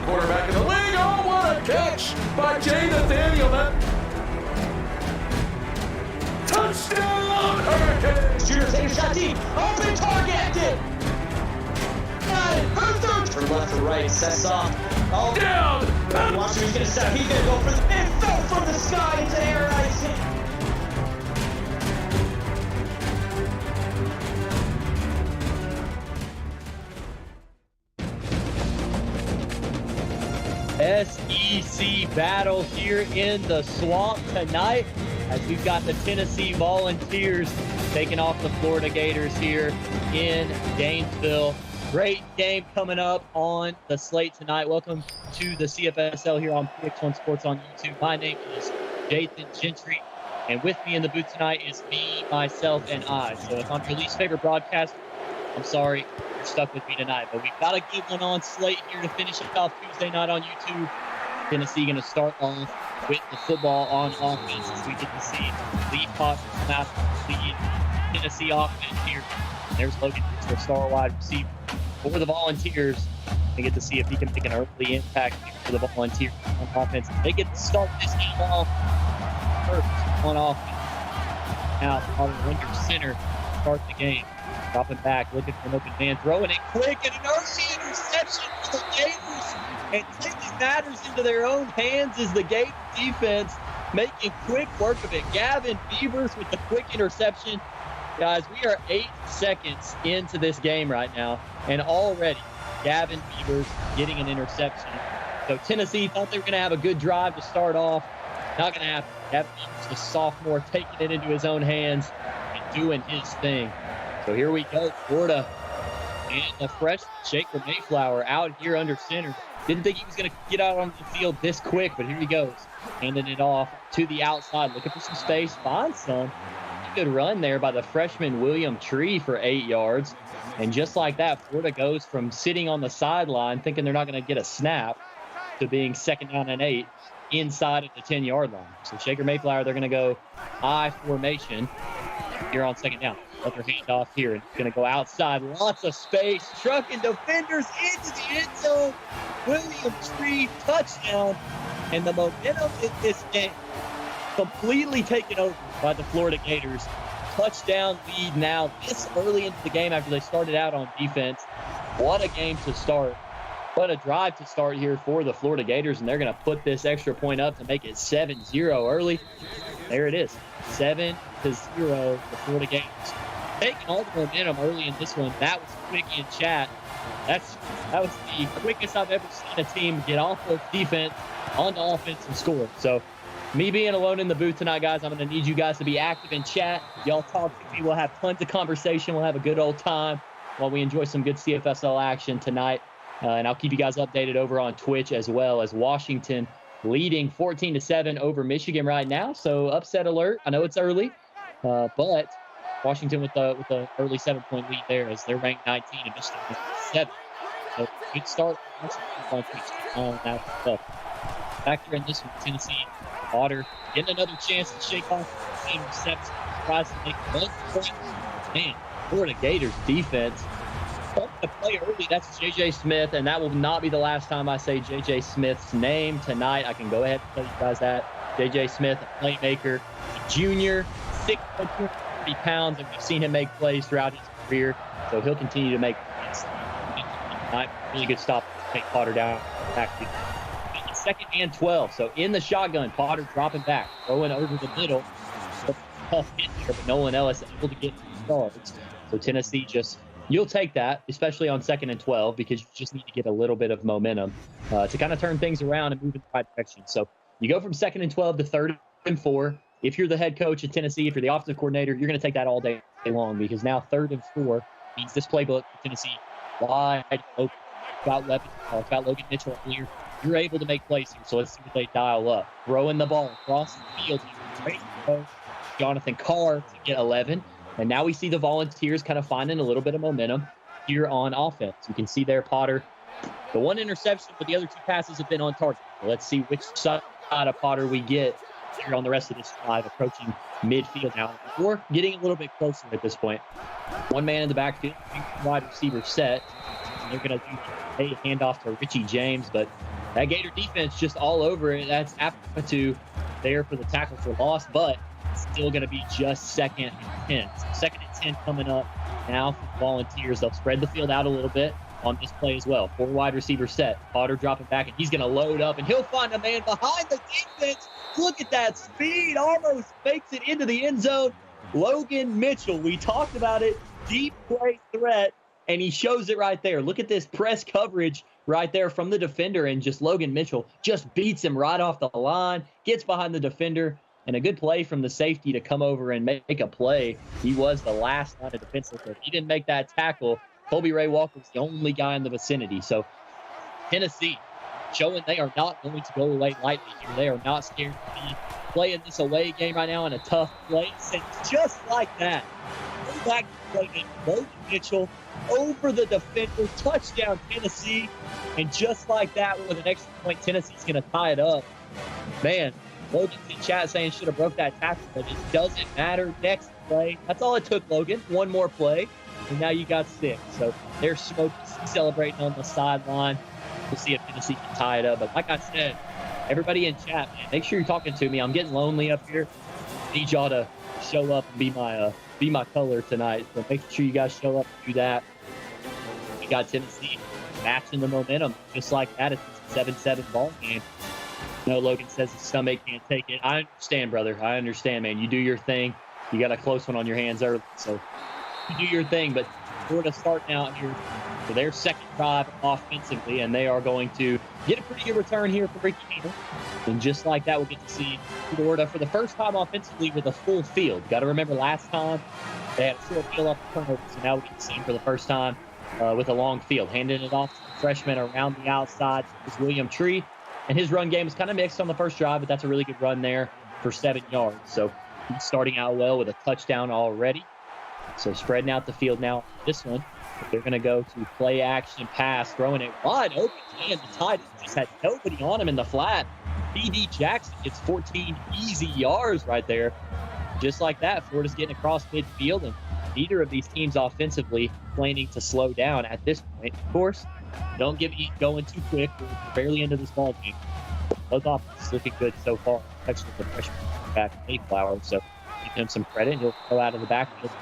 Quarterback in the league. Oh, what a catch by Jay Nathaniel. Touchdown, Hurricanes! Shooter takes a shot deep. Open target. Got it. Who's through? From left to right. Sets off. Oh, Down! watch who's going to step. He's going to go for the... It fell from the sky into air icing. SEC battle here in the swamp tonight as we've got the Tennessee Volunteers taking off the Florida Gators here in Gainesville. Great game coming up on the slate tonight. Welcome to the CFSL here on PX1 Sports on YouTube. My name is Jathan Gentry, and with me in the booth tonight is me, myself, and I. So if I'm your least favorite broadcaster, I'm sorry, you're stuck with me tonight. But we've got a good one on slate here to finish it off Tuesday night on YouTube. Tennessee going to start off with the football on offense as we get to see lead Potter come out the Tennessee offense here. There's Logan, their star wide receiver for the Volunteers. They get to see if he can make an early impact for the Volunteers on offense. They get to start this game off first on offense. Now, Potter under center to start the game. Dropping back, looking for an open man, throwing it quick, and an early interception for the Gators. And taking matters into their own hands is the Gator defense, making quick work of it. Gavin Beavers with the quick interception. Guys, we are 8 seconds into this game right now, and already Gavin Beavers getting an interception. So Tennessee thought they were going to have a good drive to start off. Not going to happen. Gavin Beavers, the sophomore, taking it into his own hands and doing his thing. So here we go, Florida. And the freshman, Shaker Mayflower, out here under center. Didn't think he was going to get out on the field this quick, but here he goes. Handing it off to the outside, looking for some space. Finds some. good run there by the freshman William Tree for 8 yards. And just like that, Florida goes from sitting on the sideline thinking they're not going to get a snap to being 2nd down and 8 inside of the 10-yard line. So Shaker Mayflower, they're going to go I formation here on 2nd down. Another handoff here, and going to go outside. Lots of space. Trucking defenders into the end zone. William Tree, touchdown. And the momentum in this game completely taken over by the Florida Gators. Touchdown lead now this early into the game after they started out on defense. What a game to start. What a drive to start here for the Florida Gators, and they're going to put this extra point up to make it 7-0 early. There it is, 7-0, the Florida Gators. Taking all the momentum early in this one. That was quick in chat. That was the quickest I've ever seen a team get off of defense onto offense and score. So me being alone in the booth tonight, guys, I'm going to need you guys to be active in chat. Y'all talk to me. We'll have tons of conversation. We'll have a good old time while we enjoy some good CFSL action tonight. And I'll keep you guys updated over on Twitch as well, as Washington leading 14-7 over Michigan right now. So upset alert. I know it's early, but Washington with the early 7-point lead there, as they're ranked 19 and Michigan is 7. So good start. Back here in this one, Tennessee, Otter getting another chance to shake off the same reception. Tries to make 1 point. Man, Florida Gators defense. The play early, that's J.J. Smith, and that will not be the last time I say J.J. Smith's name tonight. I can go ahead and tell you guys that. J.J. Smith, a playmaker, a junior, 630 pounds, and we've seen him make plays throughout his career, so he'll continue to make plays. Really good stop to take Potter down. Back to 2nd and 12, so in the shotgun, Potter dropping back, throwing over the middle. Tough hit here, but Nolan Ellis able to get 2 yards. So Tennessee just... You'll take that, especially on 2nd and 12, because you just need to get a little bit of momentum to kind of turn things around and move in the right direction. So you go from 2nd and 12 to 3rd and 4. If you're the head coach at Tennessee, if you're the offensive coordinator, you're going to take that all day long, because now 3rd and 4 means this playbook for Tennessee wide open. Got Logan Mitchell earlier. You're able to make plays here, so let's see what they dial up. Throwing the ball across the field. Great throw. Jonathan Carr to get 11. And now we see the Volunteers kind of finding a little bit of momentum here on offense. You can see there, Potter, the 1 interception, but the other 2 passes have been on target. So let's see which side of Potter we get here on the rest of this drive, approaching midfield now. We're getting a little bit closer at this point. 1 man in the backfield, wide receiver set. And they're going to do a handoff to Richie James, but that Gator defense just all over it. That's Apatu there for the tackle for loss, but still going to be just 2nd and 10. So 2nd and 10 coming up now for the Volunteers. They'll spread the field out a little bit on this play as well. 4 wide receiver set. Potter dropping back, and he's going to load up, and he'll find a man behind the defense. Look at that speed. Almost makes it into the end zone. Logan Mitchell, we talked about it. Deep play threat, and he shows it right there. Look at this press coverage right there from the defender, and just Logan Mitchell just beats him right off the line, gets behind the defender. And a good play from the safety to come over and make a play. He was the last line of defense. If he didn't make that tackle, Colby Ray Walker was the only guy in the vicinity. So Tennessee showing they are not going to go away lightly here. They are not scared to be playing this away game right now in a tough place. And just like that, go back to play game. Logan Mitchell over the defender. Touchdown, Tennessee. And just like that, with an extra point, Tennessee's going to tie it up. Man, Logan's in chat saying should have broke that tackle, but it doesn't matter. Next play. That's all it took, Logan. 1 more play, and now you got 6. So they're celebrating on the sideline. We'll see if Tennessee can tie it up. But like I said, everybody in chat, man, make sure you're talking to me. I'm getting lonely up here. I need y'all to show up and be my color tonight. So make sure you guys show up and do that. We got Tennessee matching the momentum just like that. It's a 7-7 ball game. No, Logan says his stomach can't take it. I understand, brother. I understand, man. You do your thing. You got a close one on your hands early, so you do your thing. But Florida starting out here for their 2nd drive offensively, and they are going to get a pretty good return here for Ricky Needle. And just like that, we'll get to see Florida for the first time offensively with a full field. Got to remember last time they had a short field off the turnover, so now we get to see him for the first time with a long field. Handing it off to the freshman around the outside is William Tree. And his run game was kind of mixed on the first drive, but that's a really good run there for 7 yards. So He's starting out well with a touchdown already. So spreading out the field now. This one, they're going to go to play action pass, throwing it wide open. And the tight end just had nobody on him in the flat. P.D. Jackson gets 14 easy yards right there. Just like that, Florida's getting across midfield, and neither of these teams offensively planning to slow down at this point. Of course, don't get me going too quick. We're barely into this ball game. Both offenses looking good so far, especially the freshman back Mayflower. So give him some credit. He'll go out of the backfield.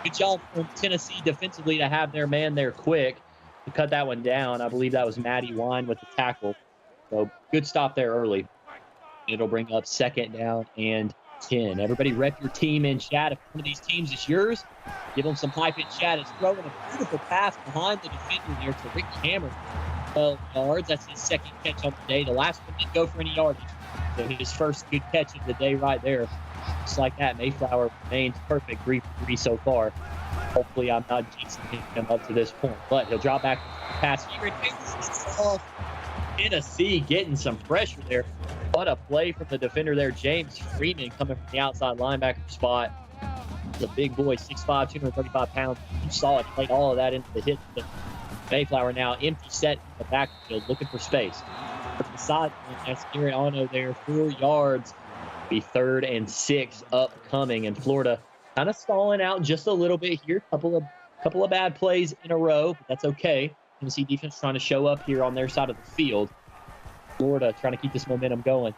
Good job from Tennessee defensively to have their man there quick to cut that one down. I believe that was Matty Wine with the tackle. So good stop there early. It'll bring up 2nd down and 10. Everybody rep your team in chat. If one of these teams is yours, give them some hype in chat. It's throwing a beautiful pass behind the defender there to Ricky Hammer. 12 yards. That's his 2nd catch on the day. The last one didn't go for any yardage. So his first good catch of the day right there. Just like that, Mayflower remains perfect 3 for 3 so far. Hopefully I'm not jinxing him up to this point. But he'll drop back pass. Tennessee getting some pressure there. What a play from the defender there, James Freeman, coming from the outside linebacker spot. He's a big boy, 6'5", 235 pounds. You saw it, played all of that into the hit. Mayflower now empty set in the backfield, looking for space. From the side, that's Gary Ono there, 4 yards. Be 3rd and 6 upcoming, and Florida kind of stalling out just a little bit here. Couple of bad plays in a row, but that's okay. Tennessee defense trying to show up here on their side of the field. Florida trying to keep this momentum going,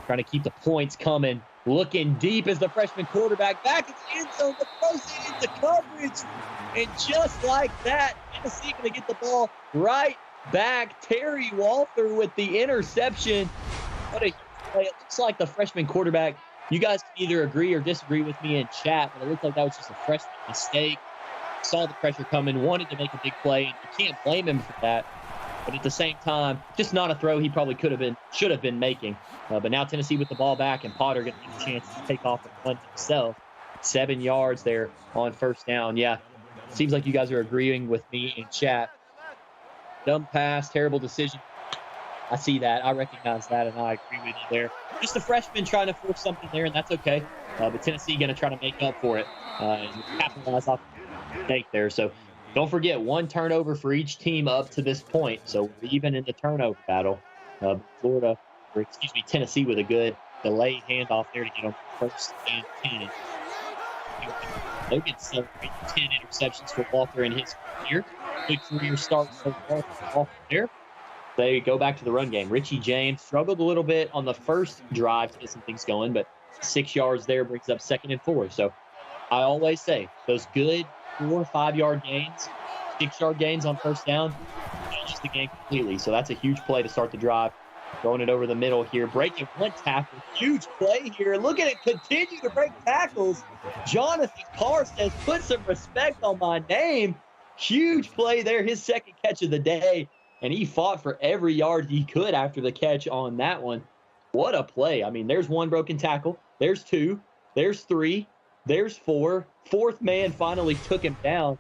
trying to keep the points coming. Looking deep as the freshman quarterback back in the end zone, the throws into coverage, and just like that, Tennessee going to get the ball right back. Terry Walther with the interception. What a play! It looks like the freshman quarterback. You guys can either agree or disagree with me in chat, but it looked like that was just a freshman mistake. Saw the pressure coming, wanted to make a big play, and you can't blame him for that. But at the same time, just not a throw he probably should have been making. But now Tennessee with the ball back, and Potter getting a chance to take off and run himself. 7 yards there on 1st down. Yeah, seems like you guys are agreeing with me in chat. Dumb pass, terrible decision. I see that. I recognize that, and I agree with you there. Just a freshman trying to force something there, and that's okay. But Tennessee going to try to make up for it and capitalize off the mistake there. So don't forget, 1 turnover for each team up to this point. So we're even in the turnover battle. Tennessee with a good delayed handoff there to get on 1st and 10. Logan celebrating 10 interceptions for Walker in his career. Good career start so far for Walker there. They go back to the run game. Richie James struggled a little bit on the first drive to get some things going, but 6 yards there brings up 2nd and 4. So I always say those good 4 or 5 yard gains, 6 yard gains on 1st down, changes the game completely. So that's a huge play to start the drive. Throwing it over the middle here, breaking 1 tackle. Huge play here. Look at it continue to break tackles. Jonathan Carr says, put some respect on my name. Huge play there, his 2nd catch of the day. And he fought for every yard he could after the catch on that one. What a play. I mean, there's 1 broken tackle. There's 2. There's 3. There's 4. 4th man finally took him down.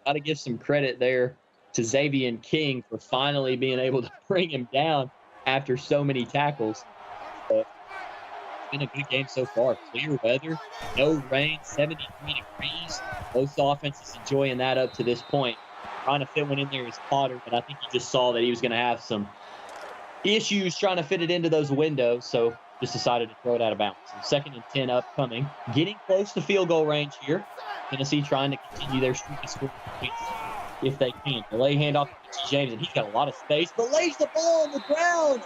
Got to give some credit there to Xavier King for finally being able to bring him down after so many tackles. But it's been a good game so far. Clear weather, no rain, 73 degrees. Both offenses enjoying that up to this point. Trying to fit one in there is Potter, but I think he just saw that he was going to have some issues trying to fit it into those windows, so just decided to throw it out of bounds. So 2nd and 10 upcoming. Getting close to field goal range here. Tennessee trying to continue their streak of scoring points if they can. Delay handoff to Richie James, and he's got a lot of space, but lays the ball on the ground,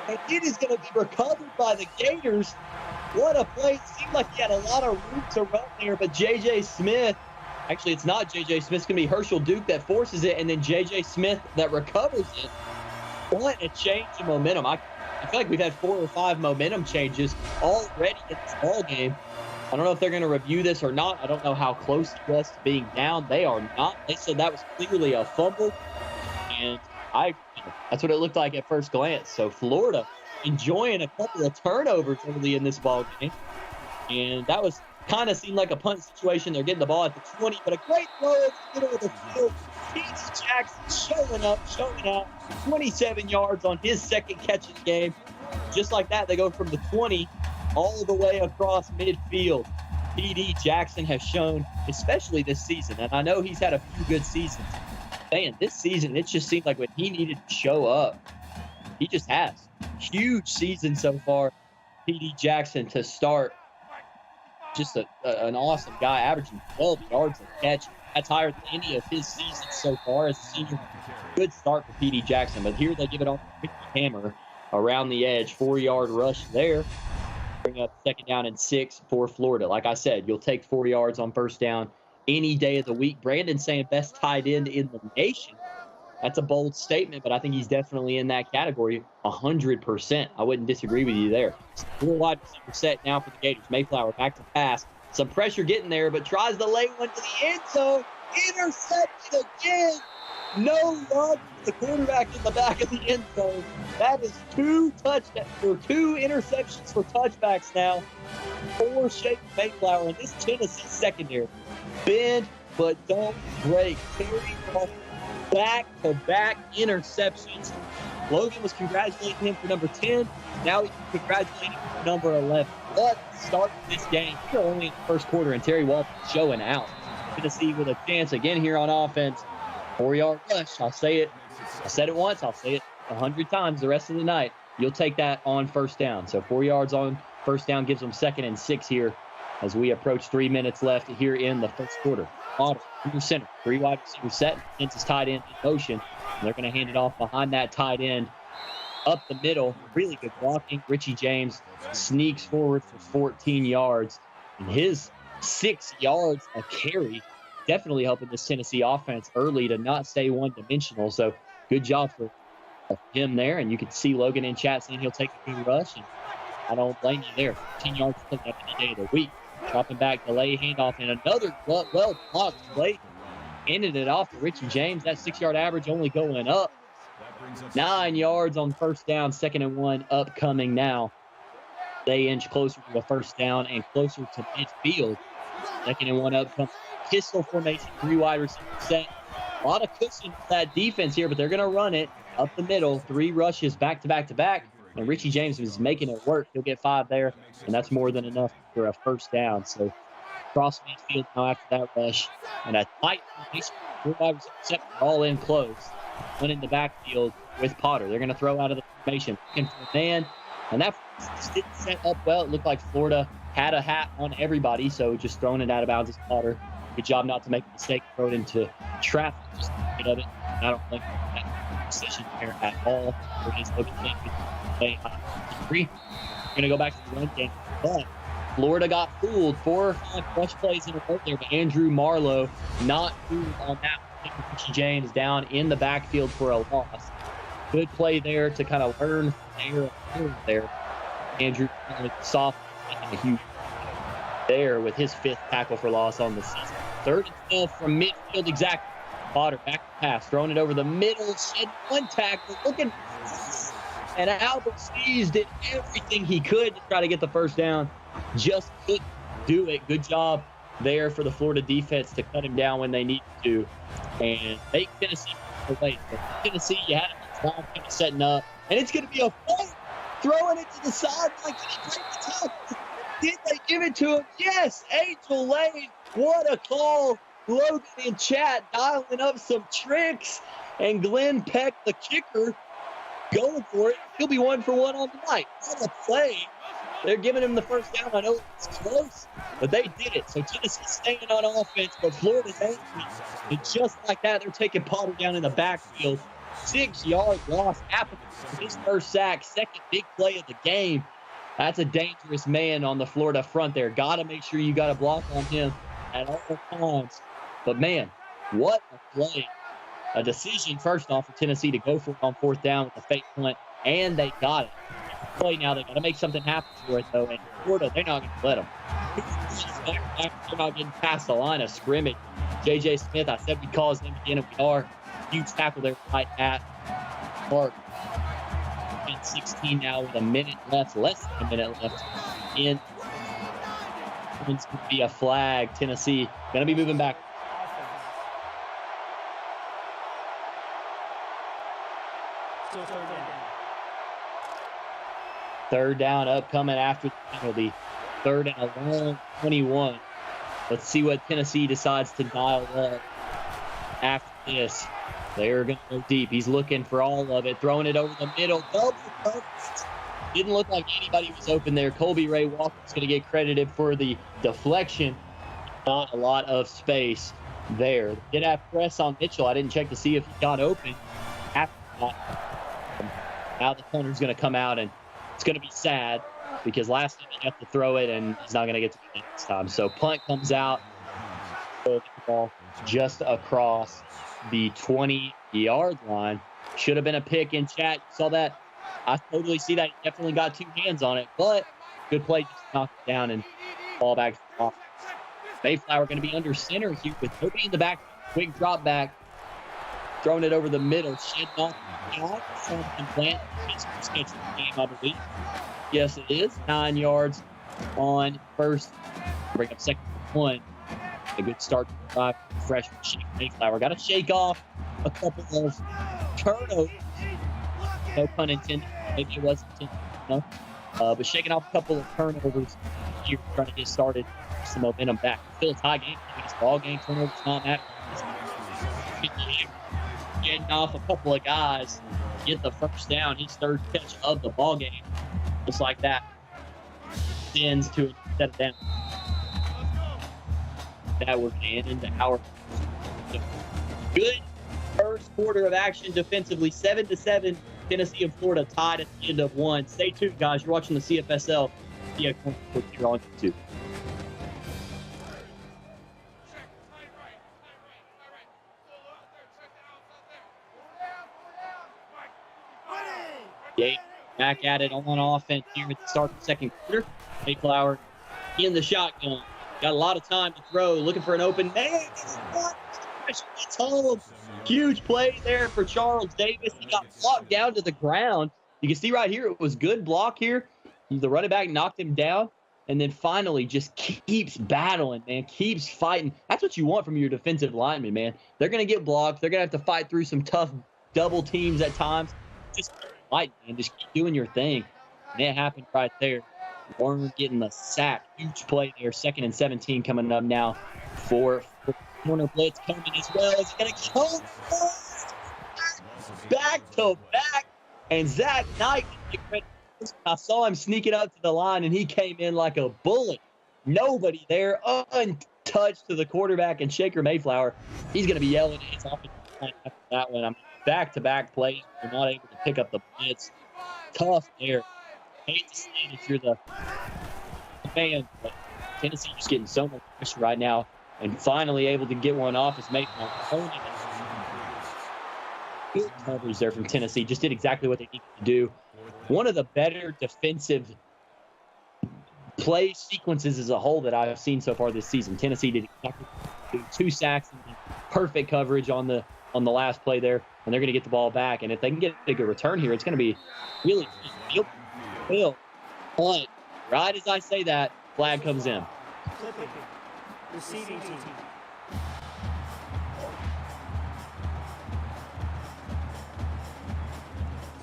and it is going to be recovered by the Gators. What a play. It seemed like he had a lot of room to run there, but J.J. Smith, actually it's not J.J. Smith, it's going to be Herschel Duke that forces it, and then J.J. Smith that recovers it. What a change in momentum. I feel like we've had 4 or 5 momentum changes already in this ball game. I don't know if they're going to review this or not. I don't know how close he was to being down. They are not. They said that was clearly a fumble, and that's what it looked like at first glance. So Florida enjoying a couple of turnovers early in this ball game, and that was kind of seemed like a punt situation. They're getting the ball at the 20, but a great throw over the middle of the field. P.D. Jackson showing out, 27 yards on his 2nd catch of the game. Just like that, they go from the 20 all the way across midfield. P.D. Jackson has shown, especially this season, and I know he's had a few good seasons. Man, this season, it just seemed like when he needed to show up, he just has. Huge season so far. P.D. Jackson to start. Just an awesome guy, averaging 12 yards a catch. That's higher than any of his seasons so far as a senior. Good start for P.D. Jackson, but here they give it off to Ricky Hammer around the edge. 4-yard rush there. Bring up 2nd down and 6 for Florida. Like I said, you'll take 4 yards on first down any day of the week. Brandon saying best tight end in the nation. That's a bold statement, but I think he's definitely in that category 100%. I wouldn't disagree with you there. 4 wide receiver set now for the Gators. Mayflower back to pass. Some pressure getting there, but tries to lay one to the end zone. Intercepted again. No love to the quarterback in the back of the end zone. That is 2 touchdowns or 2 interceptions for touchbacks now for Shake Mayflower in this Tennessee secondary. Bend, but don't break. Carry off back-to-back interceptions. Logan was congratulating him for number 10. Now he's congratulating him for number 11. What start this game? We're only in the first quarter, and Terry Walton showing out. Tennessee with a chance again here on offense. 4-yard rush. I'll say it. I said it once. I'll say it 100 times the rest of the night. You'll take that on first down. So 4 yards on first down gives them 2nd and 6 here as we approach 3 minutes left here in the first quarter. Auto, under center, 3 wide receiver set. Defense is tight end in motion. And they're going to hand it off behind that tight end up the middle. Really good blocking. Richie James sneaks forward for 14 yards. And his 6 yards a carry definitely helping this Tennessee offense early to not stay one-dimensional. So good job for him there. And you can see Logan in chat saying he'll take a good rush. And I don't blame you there. 10 yards up any day of the week. Dropping back, delay handoff, and another well-blocked play. Ended it off to Richie James. That 6-yard average only going up. 9 yards on first down, 2nd and 1 upcoming now. They inch closer to the first down and closer to midfield. 2nd and 1 upcoming. Pistol formation, 3 wide receiver set. A lot of cushion for that defense here, but they're going to run it up the middle. 3 rushes back to back to back. And Richie James is making it work. He'll get 5 there, and that's more than enough for a first down. So cross midfield now after that rush. And a tight formation. 4 wide receiver set, all in close. One in the backfield with Potter. They're going to throw out of the formation. Looking for a man. And that didn't set up well. It looked like Florida had a hat on everybody, so just throwing it out of bounds is Potter. Good job not to make a mistake, throw it into traffic, just get of it. I don't think that decision there at all. For his Logan play 3. We're going to go back to the run game. But Florida got fooled. 4 or 5 rush plays in a row there, but Andrew Marlowe not fooled on that one. Richie James down in the backfield for a loss. Good play there to kind of learn there. Andrew soft making a huge there with his 5th tackle for loss on the season. 3rd and 12 from midfield exactly. Potter back to pass, throwing it over the middle, shed 1 tackle, looking, and Albert Steves did everything he could to try to get the first down. Just couldn't do it. Good job there for the Florida defense to cut him down when they need to and make Tennessee away. Tennessee, you had it kind of setting up, and it's going to be a fight, throwing it to the side like he didn't break the tackle. Did they give it to him? Yes, Angel Lane. What a call. Logan in chat dialing up some tricks. And Glenn Peck, the kicker, going for it. He'll be 1 for 1 on the night. What a play. They're giving him the first down. I know it's close, but they did it. So Tennessee's staying on offense, but Florida's angry. And just like that, they're taking Potter down in the backfield. 6-yard loss after his first sack. 2nd big play of the game. That's a dangerous man on the Florida front there. Got to make sure you got a block on him at all times. But, man, what a play. A decision, first off, for Tennessee to go for it on 4th down with the fake punt, and they got it. Play now, they got to make something happen for it, though, and Florida, they're not going to let them. They're not getting past the line of scrimmage. J.J. Smith, I said we'd call his name again, and we are. Huge tackle there right at Clark. 16 now with a minute left, less than a minute left in. It's going to be a flag. Tennessee going to be moving back. Third down upcoming after the penalty. Third and a long 21. Let's see what Tennessee decides to dial up after this. They're going to go deep. He's looking for all of it, throwing it over the middle. Double coverage. Didn't look like anybody was open there. Colby Ray Walker's going to get credited for the deflection. Not a lot of space there. Did have press on Mitchell. I didn't check to see if he got open. After that, now the punter's going to come out, and it's going to be sad because last time he got to throw it, and he's not going to get to it next time. So punt comes out. Ball just across the 20-yard line. Should have been a pick in chat. You saw that? I totally see that. He definitely got two hands on it, but good play, just knocked it down and ball back off. Mayflower going to be under center here with nobody in the back. Quick drop back, throwing it over the middle, shedding off the back. Something plant. It's sketch the game, I believe. Yes, it is. 9 yards on first. Bring up second and 1. A good start to the drive. Freshman Mayflower got to shake off a couple of turnovers. No pun intended. Maybe it wasn't intended. No. But shaking off a couple of turnovers here, trying to get started. Some momentum back. Still a tie game. It's ball game. Turnovers not matter. Getting off a couple of guys. Get the first down. His third catch of the ball game. Just like that. Sends to set it down. That we're into our good first quarter of action defensively. 7-7. Tennessee and Florida tied at the end of one. Stay tuned, guys. You're watching the CFSL. Yeah, here on YouTube. Yeah, back at it on offense here at the start of the second quarter. Mayflower in the shotgun. Got a lot of time to throw. Looking for an open man. It's home. Huge play there for Charles Davis. He got blocked down to the ground. You can see right here, it was good block here. The running back knocked him down, and then finally just keeps battling, man. Keeps fighting. That's what you want from your defensive linemen, man. They're going to get blocked. They're going to have to fight through some tough double teams at times. Just keep fighting, man. Just keep doing your thing. And it happened right there. Warner getting the sack. Huge play there. 2nd and 17 coming up now for corner blitz coming as well. Is he going to go back to back? And Zach Knight, I saw him sneaking up to the line, and he came in like a bullet. Nobody there, untouched to the quarterback and Shaker Mayflower. He's going to be yelling at his offensive line after that one. I mean, back-to-back plays. You're not able to pick up the blitz. Tough there. Hate to say it if you're the fan, but Tennessee just getting so much pressure right now, and finally able to get one off as Mayflower. Good coverage there from Tennessee. Just did exactly what they needed to do. One of the better defensive play sequences as a whole that I've seen so far this season. Tennessee did exactly 2 sacks and perfect coverage on the last play there, and they're going to get the ball back. And if they can get a good return here, it's going to be really good. But right as I say that, flag comes in. Receiving team.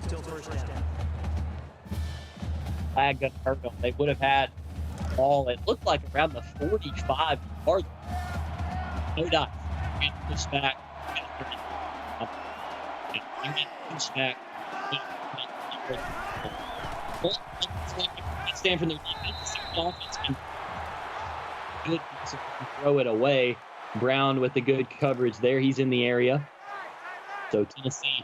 Still first down. Flag got hurt them. They would have had ball. It looked like around the 45 yard. No doubt. Push back. Push back. Stand from their defense. Offense can good to throw it away. Brown with the good coverage there. He's in the area. So Tennessee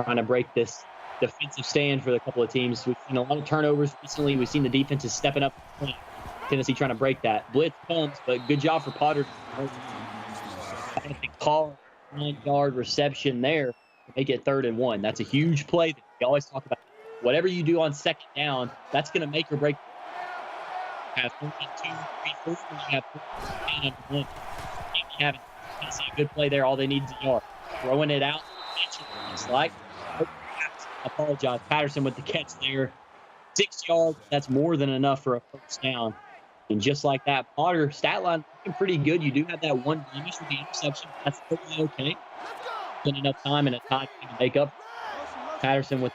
trying to break this defensive stand for a couple of teams. We've seen a lot of turnovers recently. We've seen the defenses stepping up. Tennessee trying to break that. Blitz comes, but good job for Potter. I think call 9-yard reception there to make it 3rd and 1. That's a huge play that we always talk about. Whatever you do on 2nd down, that's going to make or break. You have 1, 2, 3, 4. You have 10 under 1. You have a good play there. All they need is a yard. Throwing it out. It's like, I apologize. Patterson with the catch there. 6 yards. That's more than enough for a first down. And just like that, Potter stat line looking pretty good. You do have that one blemish with the interception. That's totally okay. Been enough time and a tie to make up. Patterson with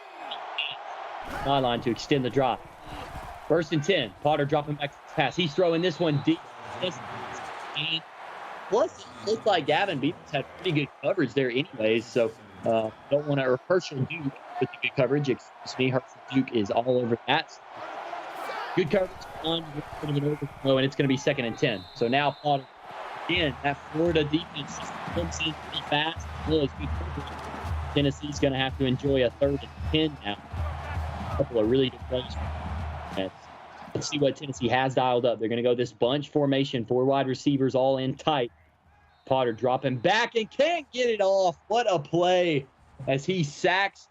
sideline to extend the drive. 1st and 10. Potter dropping back to the pass. He's throwing this one deep. And plus, it looks like Gavin Beavers had pretty good coverage there anyways, so don't want to, or Herschel Duke with the good coverage. Excuse me, Herschel Duke is all over that. Good coverage on an overthrow, and it's going to be 2nd and 10. So now Potter, again, that Florida defense just comes in pretty fast. Well, Tennessee's going to have to enjoy a 3rd and 10 now. A couple of really good plays. Let's see what Tennessee has dialed up. They're going to go this bunch formation, 4 wide receivers all in tight. Potter dropping back and can't get it off. What a play as he sacks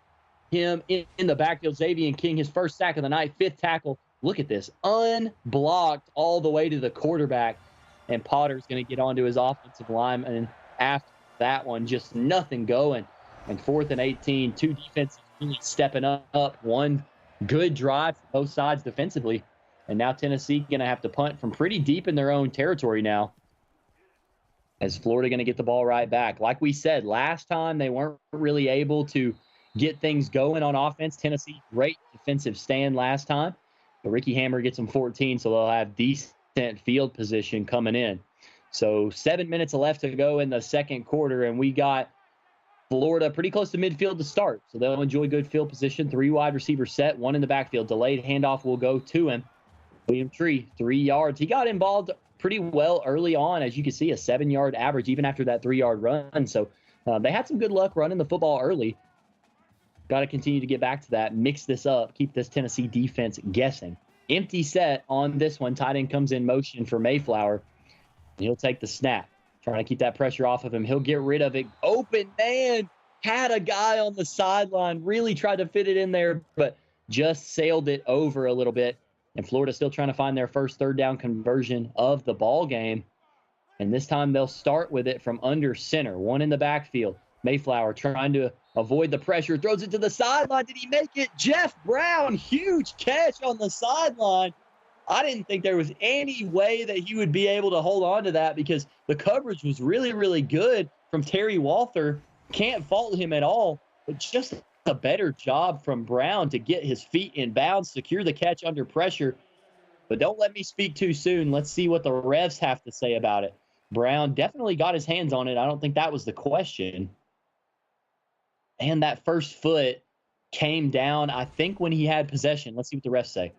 him in the backfield. Xavier King, his 1st sack of the night, 5th tackle. Look at this, unblocked all the way to the quarterback. And Potter's going to get onto his offensive lineman. And after that one, just nothing going. And 4th and 18, 2 defenses really stepping up. One good drive for both sides defensively. And now Tennessee going to have to punt from pretty deep in their own territory now. As Florida going to get the ball right back. Like we said, last time they weren't really able to get things going on offense. Tennessee, great defensive stand last time. But Ricky Hammer gets them 14, so they'll have decent field position coming in. So 7 minutes left to go in the 2nd quarter, and we got Florida pretty close to midfield to start. So they'll enjoy good field position. 3 wide receiver set, 1 in the backfield. Delayed handoff will go to him. William Tree, 3 yards. He got involved pretty well early on, as you can see, a 7-yard average even after that 3-yard run. So they had some good luck running the football early. Got to continue to get back to that, mix this up, keep this Tennessee defense guessing. Empty set on this one. Tight end comes in motion for Mayflower. He'll take the snap, trying to keep that pressure off of him. He'll get rid of it. Open man, had a guy on the sideline, really tried to fit it in there, but just sailed it over a little bit. And Florida still trying to find their first 3rd down conversion of the ball game. And this time they'll start with it from under center. 1 in the backfield. Mayflower trying to avoid the pressure. Throws it to the sideline. Did he make it? Jeff Brown, huge catch on the sideline. I didn't think there was any way that he would be able to hold on to that because the coverage was really, really good from Terry Walther. Can't fault him at all. But just a better job from Brown to get his feet in bounds, secure the catch under pressure. But don't let me speak too soon. Let's see what the refs have to say about it. Brown definitely got his hands on it. I don't think that was the question. And that first foot came down, I think, when he had possession. Let's see what the refs say.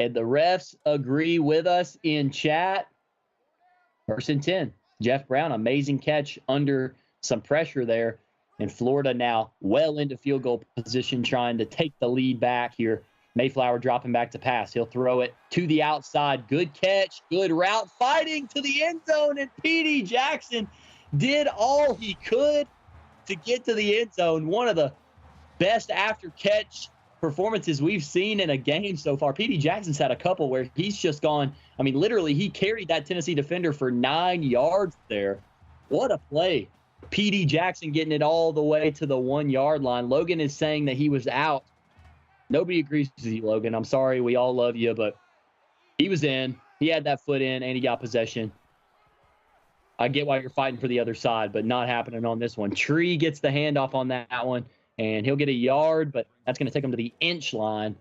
And the refs agree with us in chat. 1st and 10. Jeff Brown, amazing catch under some pressure there. And Florida now well into field goal position, trying to take the lead back here. Mayflower dropping back to pass. He'll throw it to the outside. Good catch, good route, fighting to the end zone. And P.D. Jackson did all he could to get to the end zone. One of the best after-catch performances we've seen in a game so far. P.D. Jackson's had a couple where he's just gone. I mean, literally, he carried that Tennessee defender for 9 yards there. What a play. P.D. Jackson getting it all the way to the 1-yard line. Logan is saying that he was out. Nobody agrees with you, Logan. I'm sorry. We all love you, but he was in. He had that foot in, and he got possession. I get why you're fighting for the other side, but not happening on this one. Tree gets the handoff on that one, and he'll get a yard, but that's going to take him to the inch line.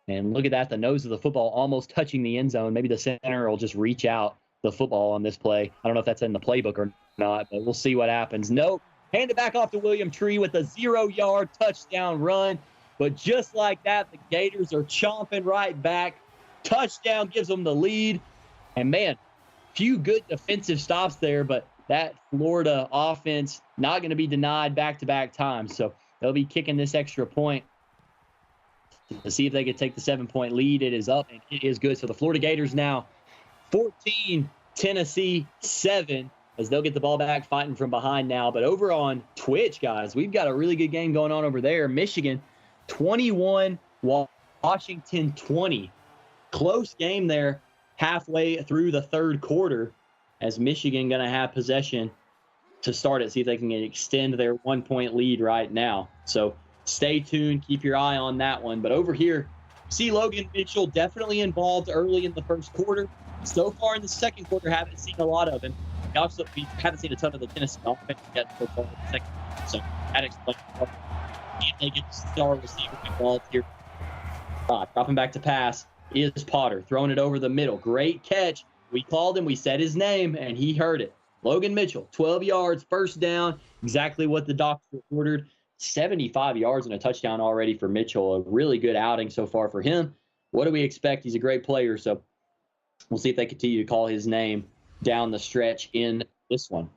And look at that, the nose of the football almost touching the end zone. Maybe the center will just reach out the football on this play. I don't know if that's in the playbook or not, but we'll see what happens. Nope. Hand it back off to William Tree with a 0-yard touchdown run. But just like that, the Gators are chomping right back. Touchdown gives them the lead. And, man, few good defensive stops there, but that Florida offense not going to be denied back-to-back times. So they'll be kicking this extra point to see if they can take the 7-point lead. It is up, and it is good. So the Florida Gators now 14, Tennessee 7, as they'll get the ball back fighting from behind now. But over on Twitch, guys, we've got a really good game going on over there. Michigan 21, Washington 20. Close game there halfway through the 3rd quarter, as Michigan going to have possession to start it, see if they can extend their 1-point lead right now. So stay tuned, keep your eye on that one. But over here, see Logan Mitchell definitely involved early in the 1st quarter. So far in the 2nd quarter, haven't seen a lot of him. We haven't seen a ton of the Tennessee offense yet so far in the second half, so that explains why. If they get the star receiver involved here. Dropping back to pass is Potter, throwing it over the middle. Great catch. We called him, we said his name, and he heard it. Logan Mitchell, 12 yards, first down, exactly what the doctor ordered. 75 yards and a touchdown already for Mitchell. A really good outing so far for him. What do we expect? He's a great player, so we'll see if they continue to call his name down the stretch in this one.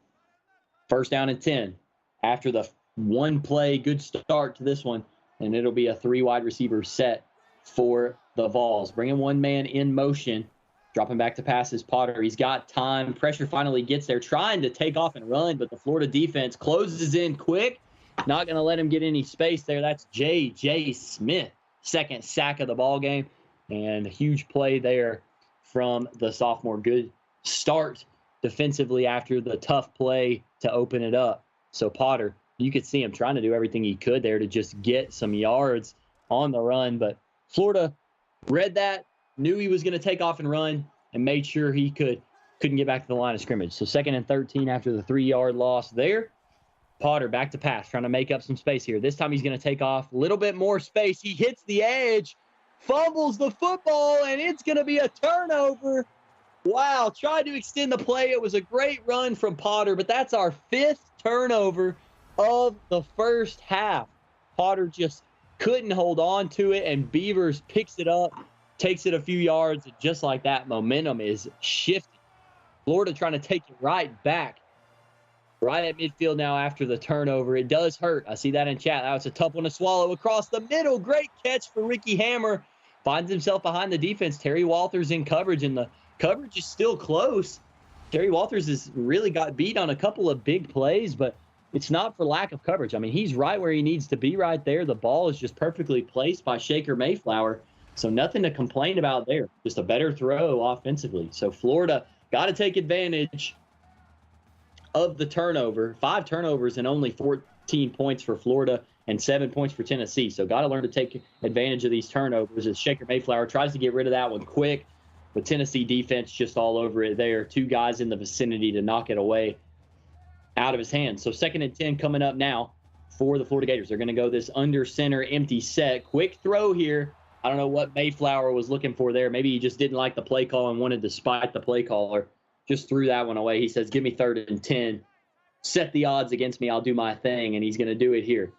First down and 10 after the one play, good start to this one, and it'll be a 3 wide receiver set for the Vols. Bringing one man in motion, dropping back to passes. Potter, he's got time. Pressure finally gets there, trying to take off and run, but the Florida defense closes in quick. Not going to let him get any space there. That's J.J. Smith, second sack of the ball game, and a huge play there from the sophomore. Good start defensively after the tough play to open it up. So Potter, you could see him trying to do everything he could there to just get some yards on the run, but Florida read that, knew he was going to take off and run, and made sure he couldn't get back to the line of scrimmage. So 2nd and 13 after the 3-yard loss there. Potter back to pass, trying to make up some space here. This time he's going to take off a little bit more space. He hits the edge, fumbles the football, and it's going to be a turnover. Wow, tried to extend the play. It was a great run from Potter, but that's our 5th turnover of the first half. Potter just couldn't hold on to it, and Beavers picks it up, takes it a few yards, and just like that, momentum is shifting. Florida trying to take it right back. Right at midfield now after the turnover. It does hurt. I see that in chat. That was a tough one to swallow across the middle. Great catch for Ricky Hammer. Finds himself behind the defense. Terry Walters in coverage, and the coverage is still close. Terry Walters has really got beat on a couple of big plays, but it's not for lack of coverage. I mean, he's right where he needs to be right there. The ball is just perfectly placed by Shaker Mayflower, so nothing to complain about there. Just a better throw offensively. So Florida got to take advantage of the turnover. 5 turnovers and only 14 points for Florida and 7 points for Tennessee. So got to learn to take advantage of these turnovers as Shaker Mayflower tries to get rid of that one quick. But Tennessee defense just all over it there. 2 guys in the vicinity to knock it away out of his hands. So 2nd and 10 coming up now for the Florida Gators. They're going to go this under center empty set. Quick throw here. I don't know what Mayflower was looking for there. Maybe he just didn't like the play call and wanted to spite the play caller. Just threw that one away. He says, give me 3rd and 10. Set the odds against me. I'll do my thing. And he's going to do it here.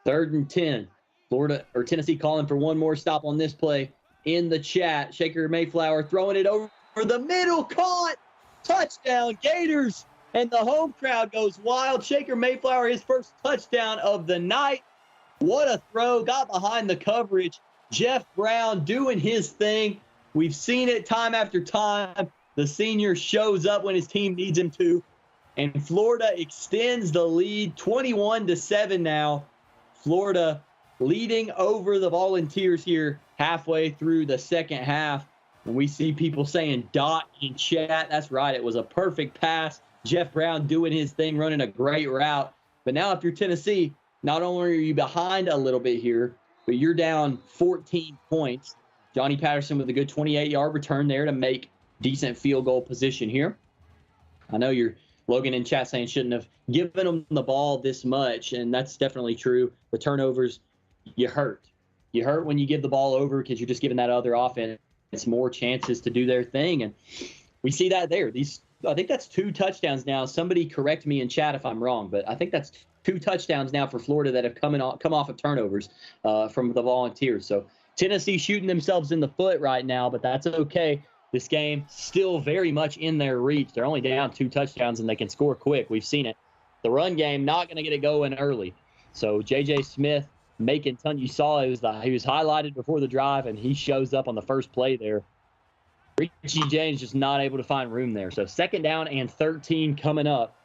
3rd and 10. Florida or Tennessee calling for one more stop on this play in the chat. Shaker Mayflower throwing it over the middle. Caught. Touchdown Gators. And the home crowd goes wild. Shaker Mayflower, his first touchdown of the night. What a throw. Got behind the coverage. Jeff Brown doing his thing. We've seen it time after time. The senior shows up when his team needs him to. And Florida extends the lead 21-7 now. Florida leading over the Volunteers here halfway through the second half. And we see people saying dot in chat. That's right. It was a perfect pass. Jeff Brown doing his thing, running a great route. But now if you're Tennessee, not only are you behind a little bit here, but you're down 14 points. Johnny Patterson with a good 28-yard return there to make decent field goal position here. I know you're Logan in chat saying shouldn't have given them the ball this much, and that's definitely true. The turnovers, you hurt. You hurt when you give the ball over because you're just giving that other offense more chances to do their thing, and we see that there. I think that's 2 touchdowns now. Somebody correct me in chat if I'm wrong, but I think that's 2 touchdowns now for Florida that have come off of turnovers from the Volunteers. So Tennessee shooting themselves in the foot right now, but that's okay. This game still very much in their reach. They're only down 2 touchdowns, and they can score quick. We've seen it. The run game not going to get it going early. So J.J. Smith making ton. You saw he was highlighted before the drive, and he shows up on the first play there. Richie James just not able to find room there. So 2nd down and 13 coming up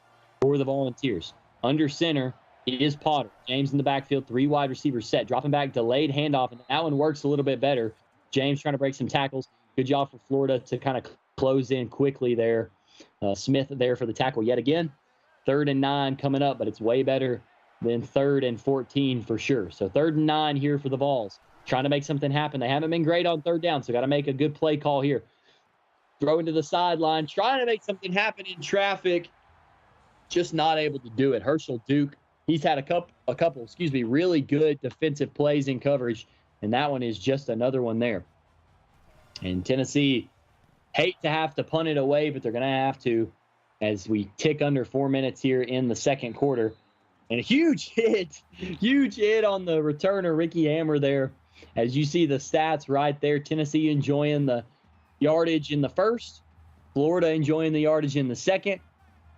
for the Volunteers. Under center is Potter. James in the backfield, 3 wide receivers set. Dropping back, delayed handoff, and that one works a little bit better. James trying to break some tackles. Good job for Florida to kind of close in quickly there. Smith there for the tackle yet again. 3rd and 9 coming up, but it's way better than 3rd and 14 for sure. So 3rd and 9 here for the Vols. Trying to make something happen. They haven't been great on 3rd down, so got to make a good play call here. Throw into the sideline, trying to make something happen in traffic. just not able to do it. Herschel Duke, he's had a couple, really good defensive plays in coverage, and that one is just another one there. And Tennessee, hate to have to punt it away, but they're going to have to as we tick under 4 minutes here in the second quarter. And a huge hit on the returner, Ricky Hammer there. As you see the stats right there, Tennessee enjoying the yardage in the first, Florida enjoying the yardage in the second.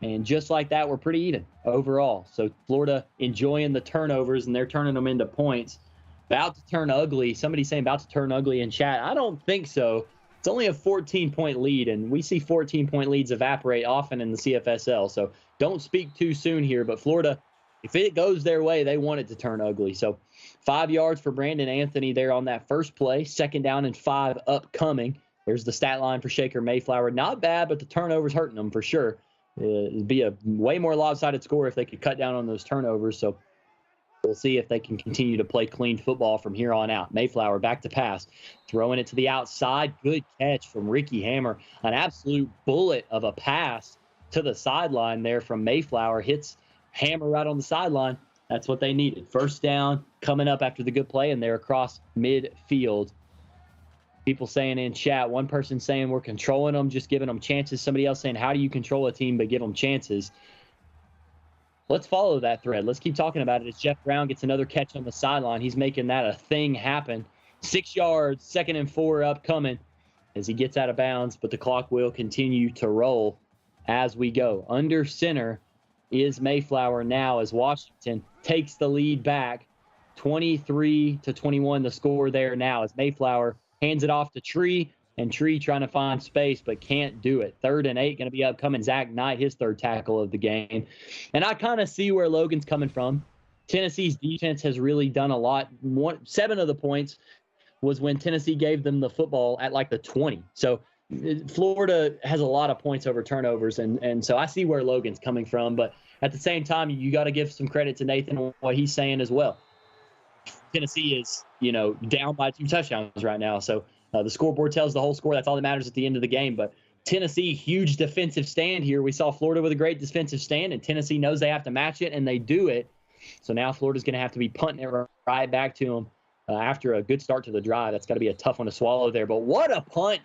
And just like that, we're pretty even overall. So Florida enjoying the turnovers, and they're turning them into points. About to turn ugly. Somebody's saying about to turn ugly in chat. I don't think so. It's only a 14-point lead, and we see 14-point leads evaporate often in the CFSL. So don't speak too soon here. But Florida, if it goes their way, they want it to turn ugly. So 5 yards for Brandon Anthony there on that first play. 2nd down and 5 upcoming. There's the stat line for Shaker Mayflower. Not bad, but the turnovers hurting them for sure. It'd be a way more lopsided score if they could cut down on those turnovers. So we'll see if they can continue to play clean football from here on out. Mayflower back to pass, throwing it to the outside. Good catch from Ricky Hammer. An absolute bullet of a pass to the sideline there from Mayflower. Hits Hammer right on the sideline. That's what they needed. 1st down coming up after the good play, and they're across midfield. People saying in chat, one person saying we're controlling them, just giving them chances. Somebody else saying, how do you control a team but give them chances? Let's follow that thread. Let's keep talking about it as Jeff Brown gets another catch on the sideline. He's making that a thing happen. 6 yards, 2nd and 4 upcoming as he gets out of bounds, but the clock will continue to roll as we go. Under center is Mayflower now as Washington takes the lead back. 23-21 the score there now as Mayflower hands it off to Tree, and Tree trying to find space but can't do it. 3rd and 8 going to be upcoming. Zach Knight, his 3rd tackle of the game. And I kind of see where Logan's coming from. Tennessee's defense has really done a lot. 7 of the points was when Tennessee gave them the football at like the 20. So Florida has a lot of points over turnovers, and so I see where Logan's coming from. But at the same time, you got to give some credit to Nathan, what he's saying as well. Tennessee is, down by 2 touchdowns right now. So the scoreboard tells the whole score. That's all that matters at the end of the game. But Tennessee, huge defensive stand here. We saw Florida with a great defensive stand, and Tennessee knows they have to match it, and they do it. So now Florida's going to have to be punting it right back to them after a good start to the drive. That's got to be a tough one to swallow there. But what a punt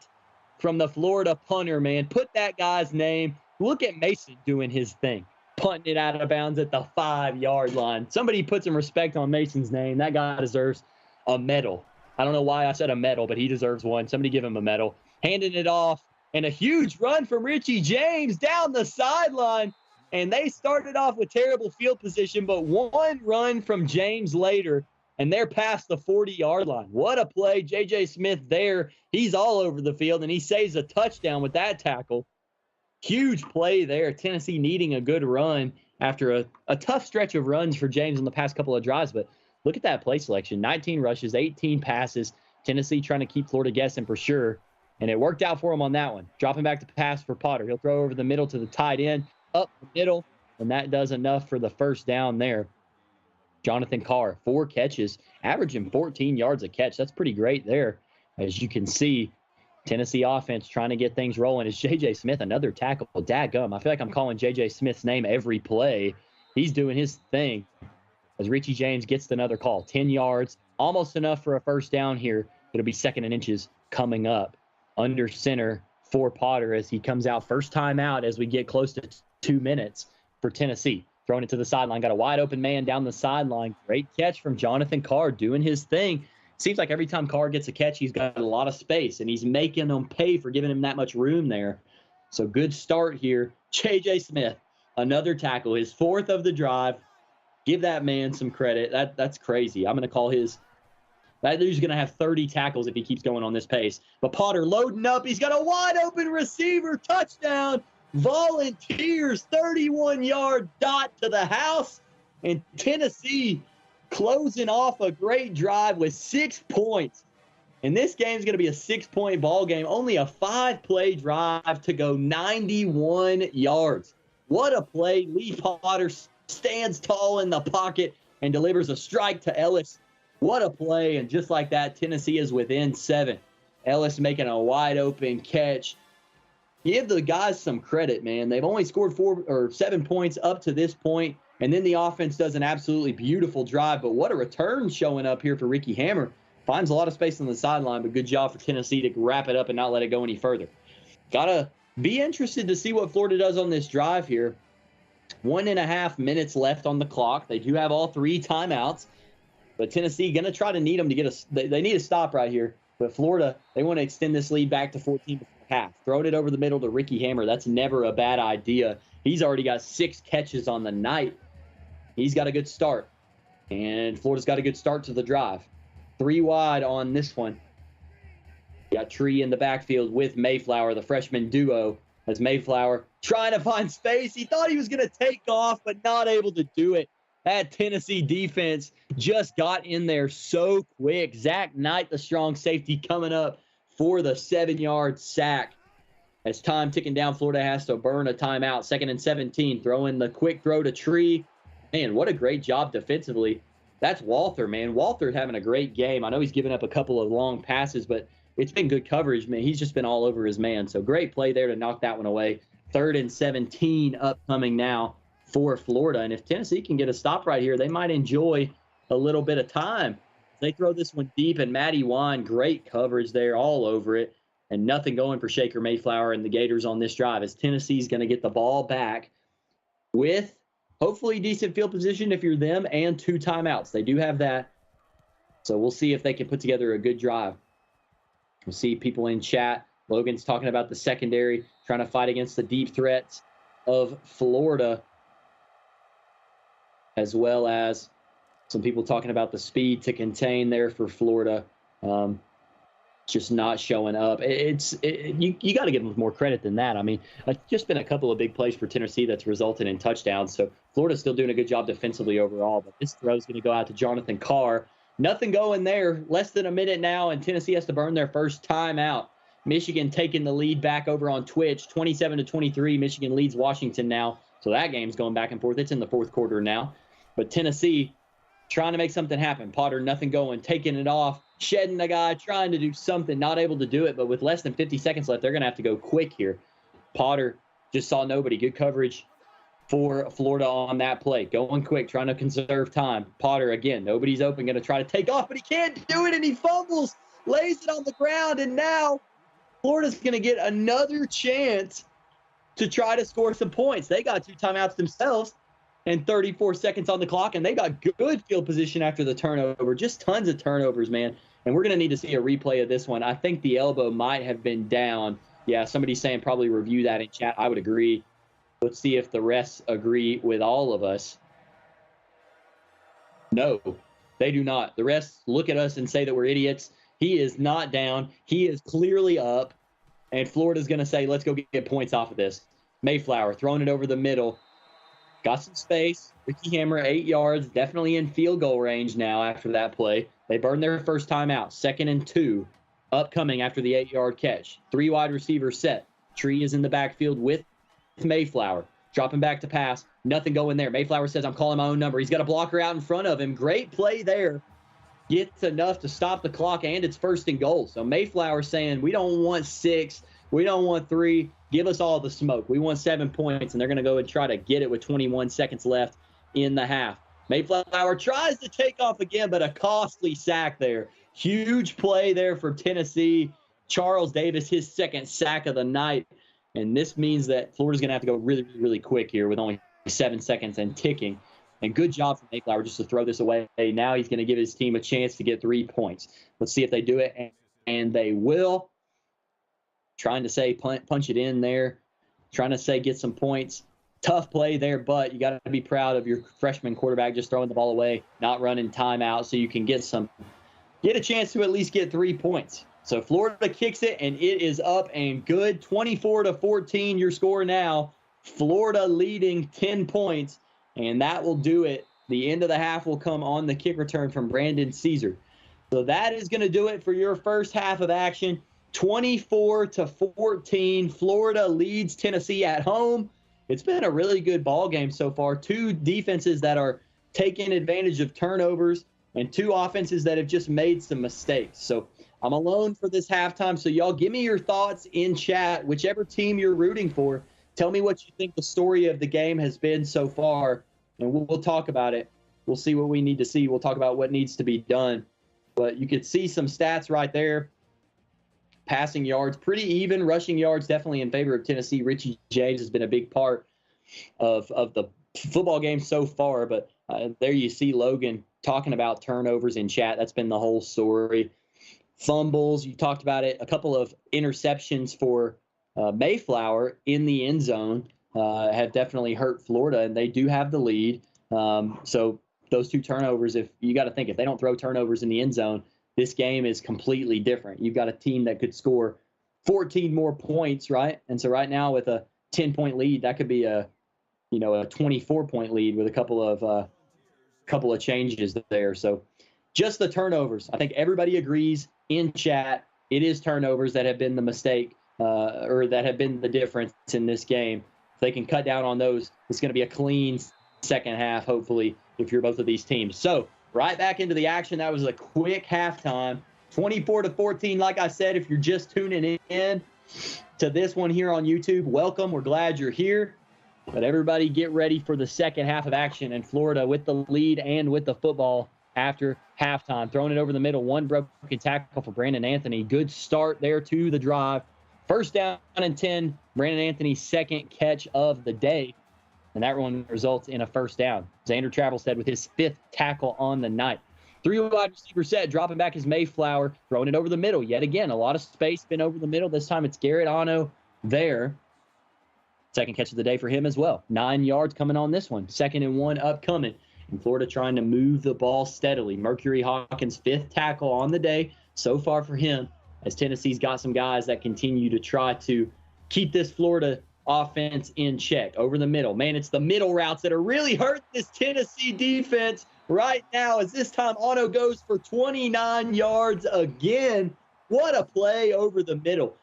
from the Florida punter, man. Put that guy's name. Look at Mason doing his thing. Punting it out of bounds at the 5-yard line. Somebody put some respect on Mason's name. That guy deserves a medal. I don't know why I said a medal, but he deserves one. Somebody give him a medal. Handing it off, and a huge run from Richie James down the sideline. And they started off with terrible field position, but one run from James later, and they're past the 40-yard line. What a play. J.J. Smith there. He's all over the field, and he saves a touchdown with that tackle. Huge play there. Tennessee needing a good run after a tough stretch of runs for James in the past couple of drives. But look at that play selection. 19 rushes, 18 passes. Tennessee trying to keep Florida guessing for sure. And it worked out for him on that one. Dropping back to pass for Potter. He'll throw over the middle to the tight end, up the middle, and that does enough for the 1st down there. Jonathan Carr, 4 catches, averaging 14 yards a catch. That's pretty great there. As you can see, Tennessee offense trying to get things rolling. Is J.J. Smith, another tackle. Dadgum. I feel like I'm calling J.J. Smith's name every play. He's doing his thing as Richie James gets another call. 10 yards, almost enough for a 1st down here. It'll be 2nd and inches coming up. Under center for Potter as he comes out. First time out as we get close to 2 minutes for Tennessee. Throwing it to the sideline. Got a wide open man down the sideline. Great catch from Jonathan Carr doing his thing. Seems like every time Carr gets a catch, he's got a lot of space, and he's making them pay for giving him that much room there. So good start here. J.J. Smith, another tackle, his 4th of the drive. Give that man some credit. That's crazy. I'm going to call that dude's going to have 30 tackles if he keeps going on this pace. But Potter loading up. He's got a wide open receiver. Touchdown. Volunteers, 31-yard dot to the house. And Tennessee closing off a great drive with 6 points. And this game's going to be a 6-point ball game. Only a 5-play drive to go 91 yards. What a play. Lee Potter stands tall in the pocket and delivers a strike to Ellis. What a play. And just like that, Tennessee is within 7. Ellis making a wide open catch. give the guys some credit, man. They've only scored 4 or 7 points up to this point, and then the offense does an absolutely beautiful drive. But what a return showing up here for Ricky Hammer. Finds a lot of space on the sideline, but good job for Tennessee to wrap it up and not let it go any further. Gotta be interested to see what Florida does on this drive here. 1.5 minutes left on the clock. They do have all 3 timeouts, but Tennessee going to try to need them to get they need a stop right here. But Florida, they want to extend this lead back to 14 before half. Throwing it over the middle to Ricky Hammer. That's never a bad idea. He's already got 6 catches on the night. He's got a good start. And Florida's got a good start to the drive. 3 wide on this one. Got Tree in the backfield with Mayflower, the freshman duo. As Mayflower trying to find space. He thought he was going to take off, but not able to do it. That Tennessee defense just got in there so quick. Zach Knight, the strong safety, coming up for the 7-yard sack. As time ticking down, Florida has to burn a timeout. 2nd and 17, throwing the quick throw to Tree. Man, what a great job defensively. That's Walther, man. Walther's having a great game. I know he's given up a couple of long passes, but it's been good coverage, man. He's just been all over his man. So great play there to knock that one away. 3rd and 17 upcoming now for Florida. And if Tennessee can get a stop right here, they might enjoy a little bit of time. They throw this one deep, and Matty Wine, great coverage there all over it. And nothing going for Shaker Mayflower and the Gators on this drive as Tennessee's going to get the ball back with hopefully decent field position if you're them and 2 timeouts. They do have that. So we'll see if they can put together a good drive. We'll see people in chat. Logan's talking about the secondary, trying to fight against the deep threats of Florida, as well as some people talking about the speed to contain there for Florida. Just not showing up. You got to give them more credit than that. I mean, it's just been a couple of big plays for Tennessee that's resulted in touchdowns. So Florida's still doing a good job defensively overall. But this throw is going to go out to Jonathan Carr. Nothing going there. Less than a minute now, and Tennessee has to burn their first timeout. Michigan taking the lead back over on Twitch, 27-23. Michigan leads Washington now. So that game's going back and forth. It's in the 4th quarter now. But Tennessee trying to make something happen. Potter, nothing going, taking it off, shedding the guy, trying to do something, not able to do it. But with less than 50 seconds left, they're going to have to go quick here. Potter just saw nobody. Good coverage for Florida on that play. Going quick, trying to conserve time. Potter, again, nobody's open, going to try to take off, but he can't do it, and he fumbles, lays it on the ground, and now Florida's going to get another chance to try to score some points. They got 2 timeouts themselves and 34 seconds on the clock, and they got good field position after the turnover. Just tons of turnovers, man, and we're going to need to see a replay of this one. I think the elbow might have been down. Yeah, somebody's saying probably review that in chat. I would agree. Let's see if the refs agree with all of us. No, they do not. The refs look at us and say that we're idiots. He is not down. He is clearly up. And Florida's going to say, let's go get points off of this. Mayflower throwing it over the middle. Got some space. Ricky Hammer, 8 yards. Definitely in field goal range now after that play. They burned their first timeout. 2nd and 2. Upcoming after the 8-yard catch. 3 wide receivers set. Tree is in the backfield with Mayflower. Dropping back to pass. Nothing going there. Mayflower says, I'm calling my own number. He's got a blocker out in front of him. Great play there. Gets enough to stop the clock, and it's 1st and goal. So Mayflower saying, we don't want 6. We don't want 3. Give us all the smoke. We want 7 points, and they're going to go and try to get it with 21 seconds left in the half. Mayflower tries to take off again, but a costly sack there. Huge play there for Tennessee. Charles Davis, his 2nd sack of the night. And this means that Florida's going to have to go really, really quick here with only 7 seconds and ticking. And good job from Mayflower just to throw this away. Now he's going to give his team a chance to get 3 points. Let's see if they do it, and they will. Trying to say punch it in there. Trying to say get some points. Tough play there, but you got to be proud of your freshman quarterback just throwing the ball away, not running timeout, so you can get a chance to at least get 3 points. So Florida kicks it, and it is up and good. 24-14 your score now. Florida leading 10 points, and that will do it. The end of the half will come on the kick return from Brandon Caesar. So that is going to do it for your first half of action. 24-14. Florida leads Tennessee at home. It's been a really good ball game so far. 2 defenses that are taking advantage of turnovers. and two offenses that have just made some mistakes. So I'm alone for this halftime. So y'all give me your thoughts in chat, whichever team you're rooting for. Tell me what you think the story of the game has been so far, and we'll talk about it. We'll see what we need to see. We'll talk about what needs to be done. But you could see some stats right there. Passing yards, pretty even. Rushing yards, definitely in favor of Tennessee. Richie James has been a big part of the football game so far. But there you see Logan talking about turnovers in chat. That's been the whole story. Fumbles, you talked about it. A couple of interceptions for Mayflower in the end zone have definitely hurt Florida, and they do have the lead. So those two turnovers, if you got to think, if they don't throw turnovers in the end zone, this game is completely different. You've got a team that could score 14 more points, right? And so right now with a 10-point lead, that could be a 24-point lead with a couple of changes there. So just the turnovers. I think everybody agrees in chat it is turnovers that have been the mistake or that have been the difference in this game. If they can cut down on those, it's going to be a clean second half, hopefully, if you're both of these teams. So right back into the action. That was a quick halftime. 24-14, like I said, if you're just tuning in to this one here on YouTube, welcome. We're glad you're here. But everybody get ready for the second half of action. And Florida with the lead and with the football after halftime. Throwing it over the middle. One broken tackle for Brandon Anthony. Good start there to the drive. First down and 10. Brandon Anthony's second catch of the day. And that one results in a first down. Xander Travelstead with his fifth tackle on the night. Three wide receiver set, dropping back is Mayflower, throwing it over the middle. Yet again, a lot of space been over the middle. This time it's Garrett Ano there. Second catch of the day for him as well. 9 yards coming on this one. 2nd and 1 upcoming. And Florida trying to move the ball steadily. Mercury Hawkins' fifth tackle on the day so far for him, as Tennessee's got some guys that continue to try to keep this Florida offense in check. Over the middle. Man, it's the middle routes that are really hurting this Tennessee defense right now, as this time Ano goes for 29 yards again. What a play over the middle.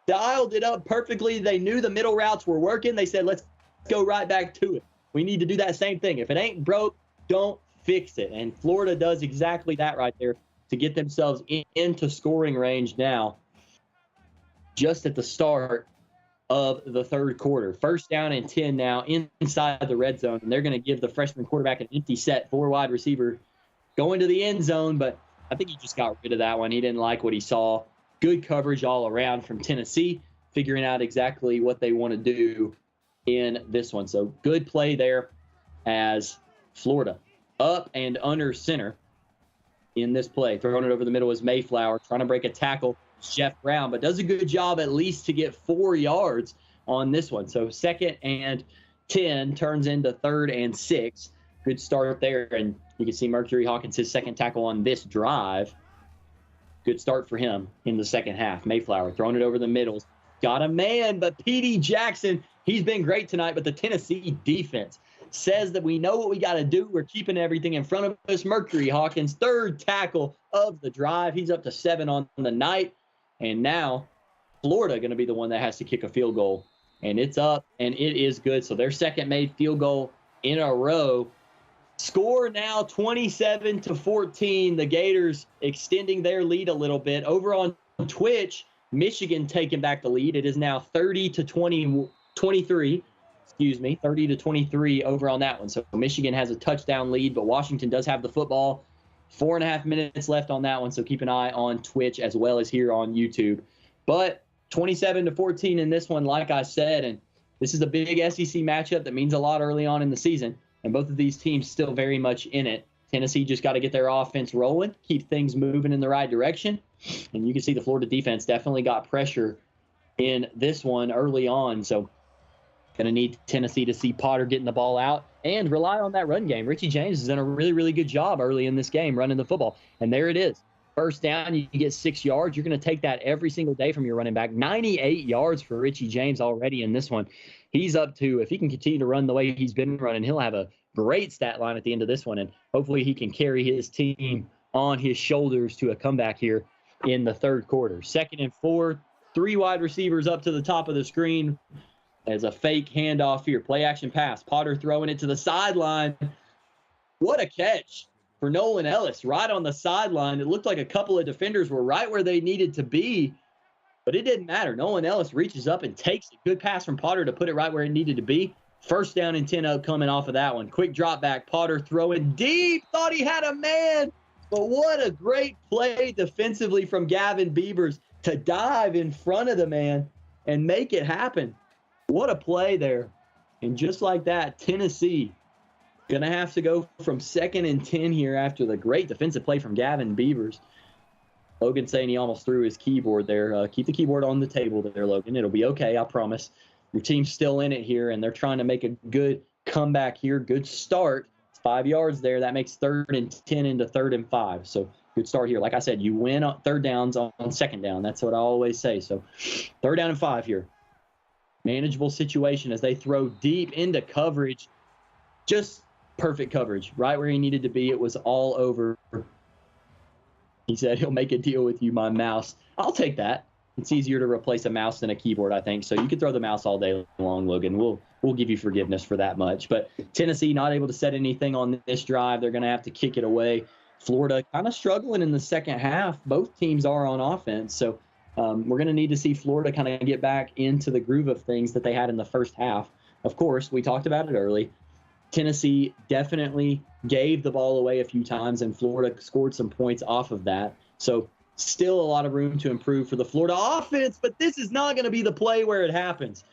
Dialed it up perfectly. They knew the middle routes were working. They said, let's go right back to it. We need to do that same thing. If it ain't broke, don't fix it. And Florida does exactly that right there to get themselves into scoring range now, just at the start of the third quarter. First down and 10 now inside the red zone. And they're going to give the freshman quarterback an empty set, 4 wide receiver going to the end zone. But I think he just got rid of that one. He didn't like what he saw. Good coverage all around from Tennessee, figuring out exactly what they want to do in this one. So good play there as Florida up and under center in this play. Throwing it over the middle is Mayflower, trying to break a tackle. Jeff Brown, but does a good job at least to get 4 yards on this one. So 2nd and 10 turns into 3rd and 6. Good start there, and you can see Mercury Hawkins, his second tackle on this drive. Good start for him in the second half. Mayflower throwing it over the middle. Got a man, but P.D. Jackson, he's been great tonight, but the Tennessee defense says that we know what we got to do. We're keeping everything in front of us. Mercury Hawkins, 3rd tackle of the drive. He's up to 7 on the night. And now Florida going to be the one that has to kick a field goal. And it's up, and it is good. So their second made field goal in a row. Score now 27-14. The Gators extending their lead a little bit. Over on Twitch, Michigan taking back the lead. It is now 30-23. 30-23 over on that one. So Michigan has a touchdown lead, but Washington does have the football. 4.5 minutes left on that one, so keep an eye on Twitch as well as here on YouTube. But 27-14 in this one, like I said, and this is a big SEC matchup that means a lot early on in the season, and both of these teams still very much in it. Tennessee just got to get their offense rolling, keep things moving in the right direction, and you can see the Florida defense definitely got pressure in this one early on, so going to need Tennessee to see Potter getting the ball out and rely on that run game. Richie James has done a really, really good job early in this game running the football. And there it is. First down, you get 6 yards. You're going to take that every single day from your running back. 98 yards for Richie James already in this one. He's up to, if he can continue to run the way he's been running, he'll have a great stat line at the end of this one. And hopefully he can carry his team on his shoulders to a comeback here in the third quarter. 2nd and 4, 3 wide receivers up to the top of the screen. As a fake handoff here. Play action pass. Potter throwing it to the sideline. What a catch for Nolan Ellis right on the sideline. It looked like a couple of defenders were right where they needed to be, but it didn't matter. Nolan Ellis reaches up and takes a good pass from Potter to put it right where it needed to be. First down and 10 coming off of that one. Quick drop back. Potter throwing deep. Thought he had a man. But what a great play defensively from Gavin Beavers to dive in front of the man and make it happen. What a play there. And just like that, Tennessee going to have to go from 2nd and 10 here after the great defensive play from Gavin Beavers. Logan saying he almost threw his keyboard there. Keep the keyboard on the table there, Logan. It'll be okay, I promise. Your team's still in it here, and they're trying to make a good comeback here. Good start. It's 5 yards there. That makes 3rd and 10 into 3rd and 5. So good start here. Like I said, you win on 3rd downs on 2nd down. That's what I always say. So 3rd down and 5 here. Manageable situation as they throw deep into coverage. Just perfect coverage. Right where he needed to be. It was all over. He said he'll make a deal with you, my mouse. I'll take that. It's easier to replace a mouse than a keyboard, I think. So you can throw the mouse all day long, Logan. We'll give you forgiveness for that much. But Tennessee not able to set anything on this drive. They're going to have to kick it away. Florida kind of struggling in the second half. Both teams are on offense. So we're going to need to see Florida kind of get back into the groove of things that they had in the first half. Of course, we talked about it early. Tennessee definitely gave the ball away a few times, and Florida scored some points off of that. So still a lot of room to improve for the Florida offense, but this is not going to be the play where it happens.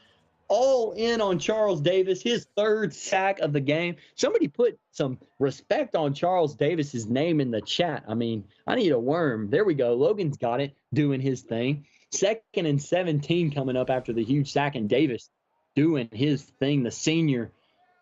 All in on Charles Davis, his 3rd sack of the game. Somebody put some respect on Charles Davis's name in the chat. I mean, I need a worm. There we go. Logan's got it, doing his thing. 2nd and 17 coming up after the huge sack, and Davis doing his thing. The senior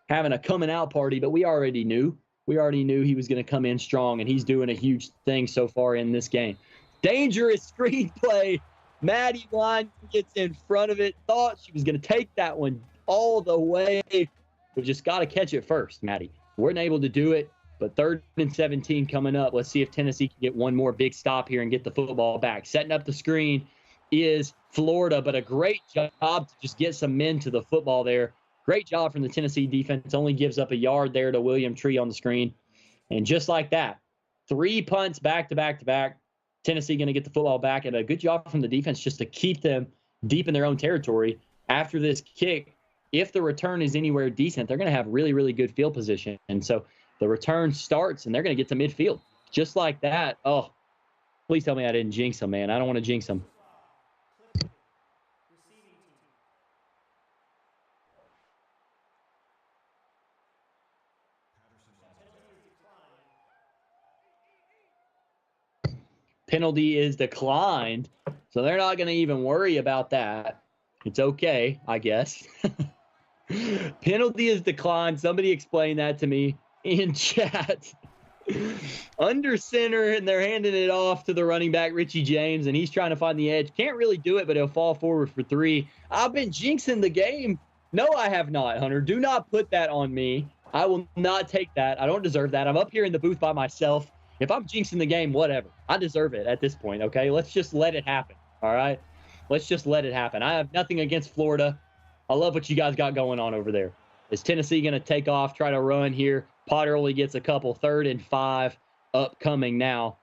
having a coming out party, but we already knew. We already knew he was going to come in strong, and he's doing a huge thing so far in this game. Dangerous screenplay. Maddie Line gets in front of it. Thought she was going to take that one all the way. We just got to catch it first, Maddie. Weren't able to do it, but 3rd and 17 coming up. Let's see if Tennessee can get one more big stop here and get the football back. Setting up the screen is Florida, but a great job to just get some men to the football there. Great job from the Tennessee defense. Only gives up a yard there to William Tree on the screen. And just like that, 3 punts back to back to back. Tennessee going to get the football back, and a good job from the defense just to keep them deep in their own territory. After this kick, if the return is anywhere decent, they're going to have really, really good field position. And so the return starts, and they're going to get to midfield. Just like that. Oh, please tell me I didn't jinx them, man. I don't want to jinx them. Penalty is declined, so they're not going to even worry about that. It's okay, I guess. Penalty is declined. Somebody explain that to me in chat. Under center, and they're handing it off to the running back, Richie James, and he's trying to find the edge. Can't really do it, but he'll fall forward for 3. I've been jinxing the game. No, I have not, Hunter. Do not put that on me. I will not take that. I don't deserve that. I'm up here in the booth by myself. If I'm jinxing the game, whatever. I deserve it at this point, okay? Let's just let it happen, all right? Let's just let it happen. I have nothing against Florida. I love what you guys got going on over there. Is Tennessee going to take off, try to run here? Potter only gets a couple. 3rd and 5 upcoming now.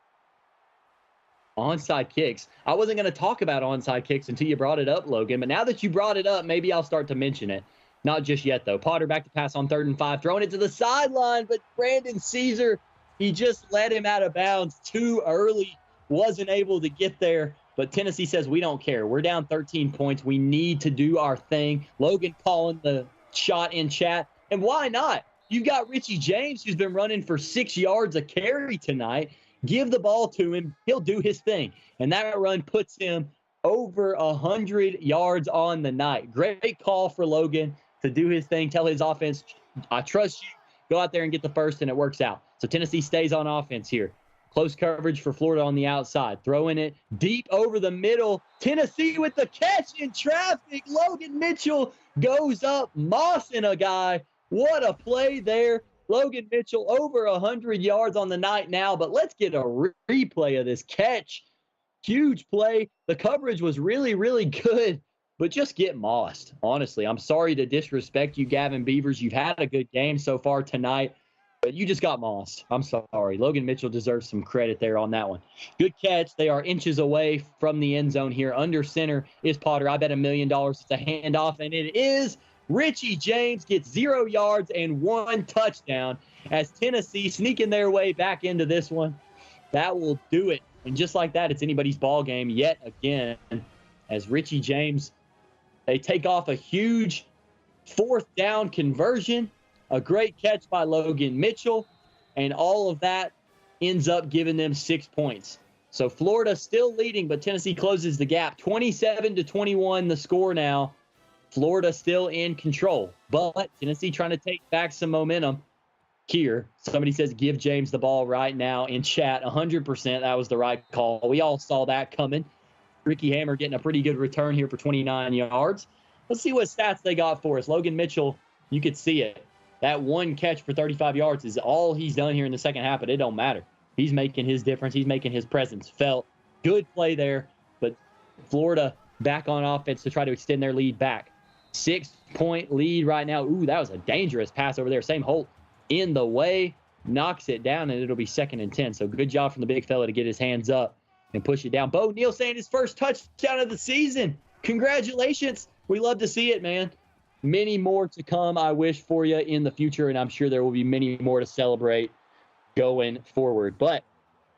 Onside kicks. I wasn't going to talk about onside kicks until you brought it up, Logan, but now that you brought it up, maybe I'll start to mention it. Not just yet, though. Potter back to pass on 3rd and 5, throwing it to the sideline, but Brandon Caesar, he just let him out of bounds too early, wasn't able to get there. But Tennessee says, we don't care. We're down 13 points. We need to do our thing. Logan calling the shot in chat. And why not? You've got Richie James, who's been running for 6 yards a carry tonight. Give the ball to him. He'll do his thing. And that run puts him over 100 yards on the night. Great call for Logan to do his thing. Tell his offense, I trust you. Go out there and get the first, and it works out. So Tennessee stays on offense here. Close coverage for Florida on the outside. Throwing it deep over the middle. Tennessee with the catch in traffic. Logan Mitchell goes up, mossing a guy. What a play there. Logan Mitchell over 100 yards on the night now, but let's get a replay of this catch. Huge play. The coverage was really, really good, but just get mossed. Honestly, I'm sorry to disrespect you, Gavin Beavers. You've had a good game so far tonight. you just got mossed. I'm sorry. Logan Mitchell deserves some credit there on that one. Good catch. They are inches away from the end zone here. Under center is Potter. I bet $1 million it's a handoff, and it is. Richie James gets 0 yards and 1 touchdown as Tennessee sneaking their way back into this one. That will do it. And just like that, it's anybody's ball game yet again as Richie James, they take off a huge 4th down conversion, a great catch by Logan Mitchell, and all of that ends up giving them 6 points. So Florida still leading, but Tennessee closes the gap. 27-21 the score now. Florida still in control, but Tennessee trying to take back some momentum here. Somebody says give James the ball right now in chat. 100%, that was the right call. We all saw that coming. Ricky Hammer getting a pretty good return here for 29 yards. Let's see what stats they got for us. Logan Mitchell, you could see it. That 1 catch for 35 yards is all he's done here in the second half, but it don't matter. He's making his difference. He's making his presence felt. Good play there, but Florida back on offense to try to extend their lead back. 6-point lead right now. Ooh, that was a dangerous pass over there. Sam Holt in the way, knocks it down, and it'll be 2nd and 10. So good job from the big fella to get his hands up and push it down. Bo Neal saying his first touchdown of the season. Congratulations. We love to see it, man. Many more to come, I wish, for you in the future, and I'm sure there will be many more to celebrate going forward. But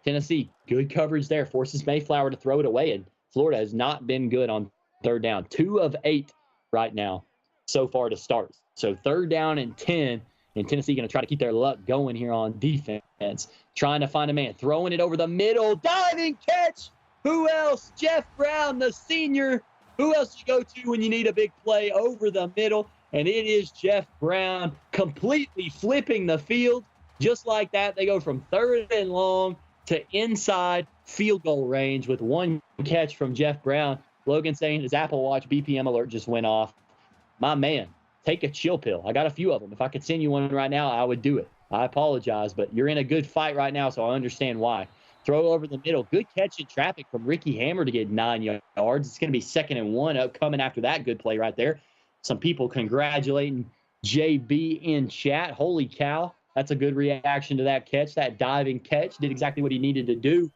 Tennessee, good coverage there. Forces Mayflower to throw it away, and Florida has not been good on 3rd down. 2 of 8 right now so far to start. So 3rd down and 10, and Tennessee going to try to keep their luck going here on defense. Trying to find a man, throwing it over the middle, diving catch. Who else? Jeff Brown, the senior. Who else you go to when you need a big play over the middle? And it is Jeff Brown completely flipping the field. Just like that, they go from 3rd and long to inside field goal range with 1 catch from Jeff Brown. Logan saying his Apple Watch BPM alert just went off. My man, take a chill pill. I got a few of them. If I could send you one right now, I would do it. I apologize, but you're in a good fight right now, so I understand why. Throw over the middle. Good catch in traffic from Ricky Hammer to get 9 yards. It's going to be 2nd and 1 up coming after that good play right there. Some people congratulating JB in chat. Holy cow. That's a good reaction to that catch. That diving catch did exactly what he needed to do.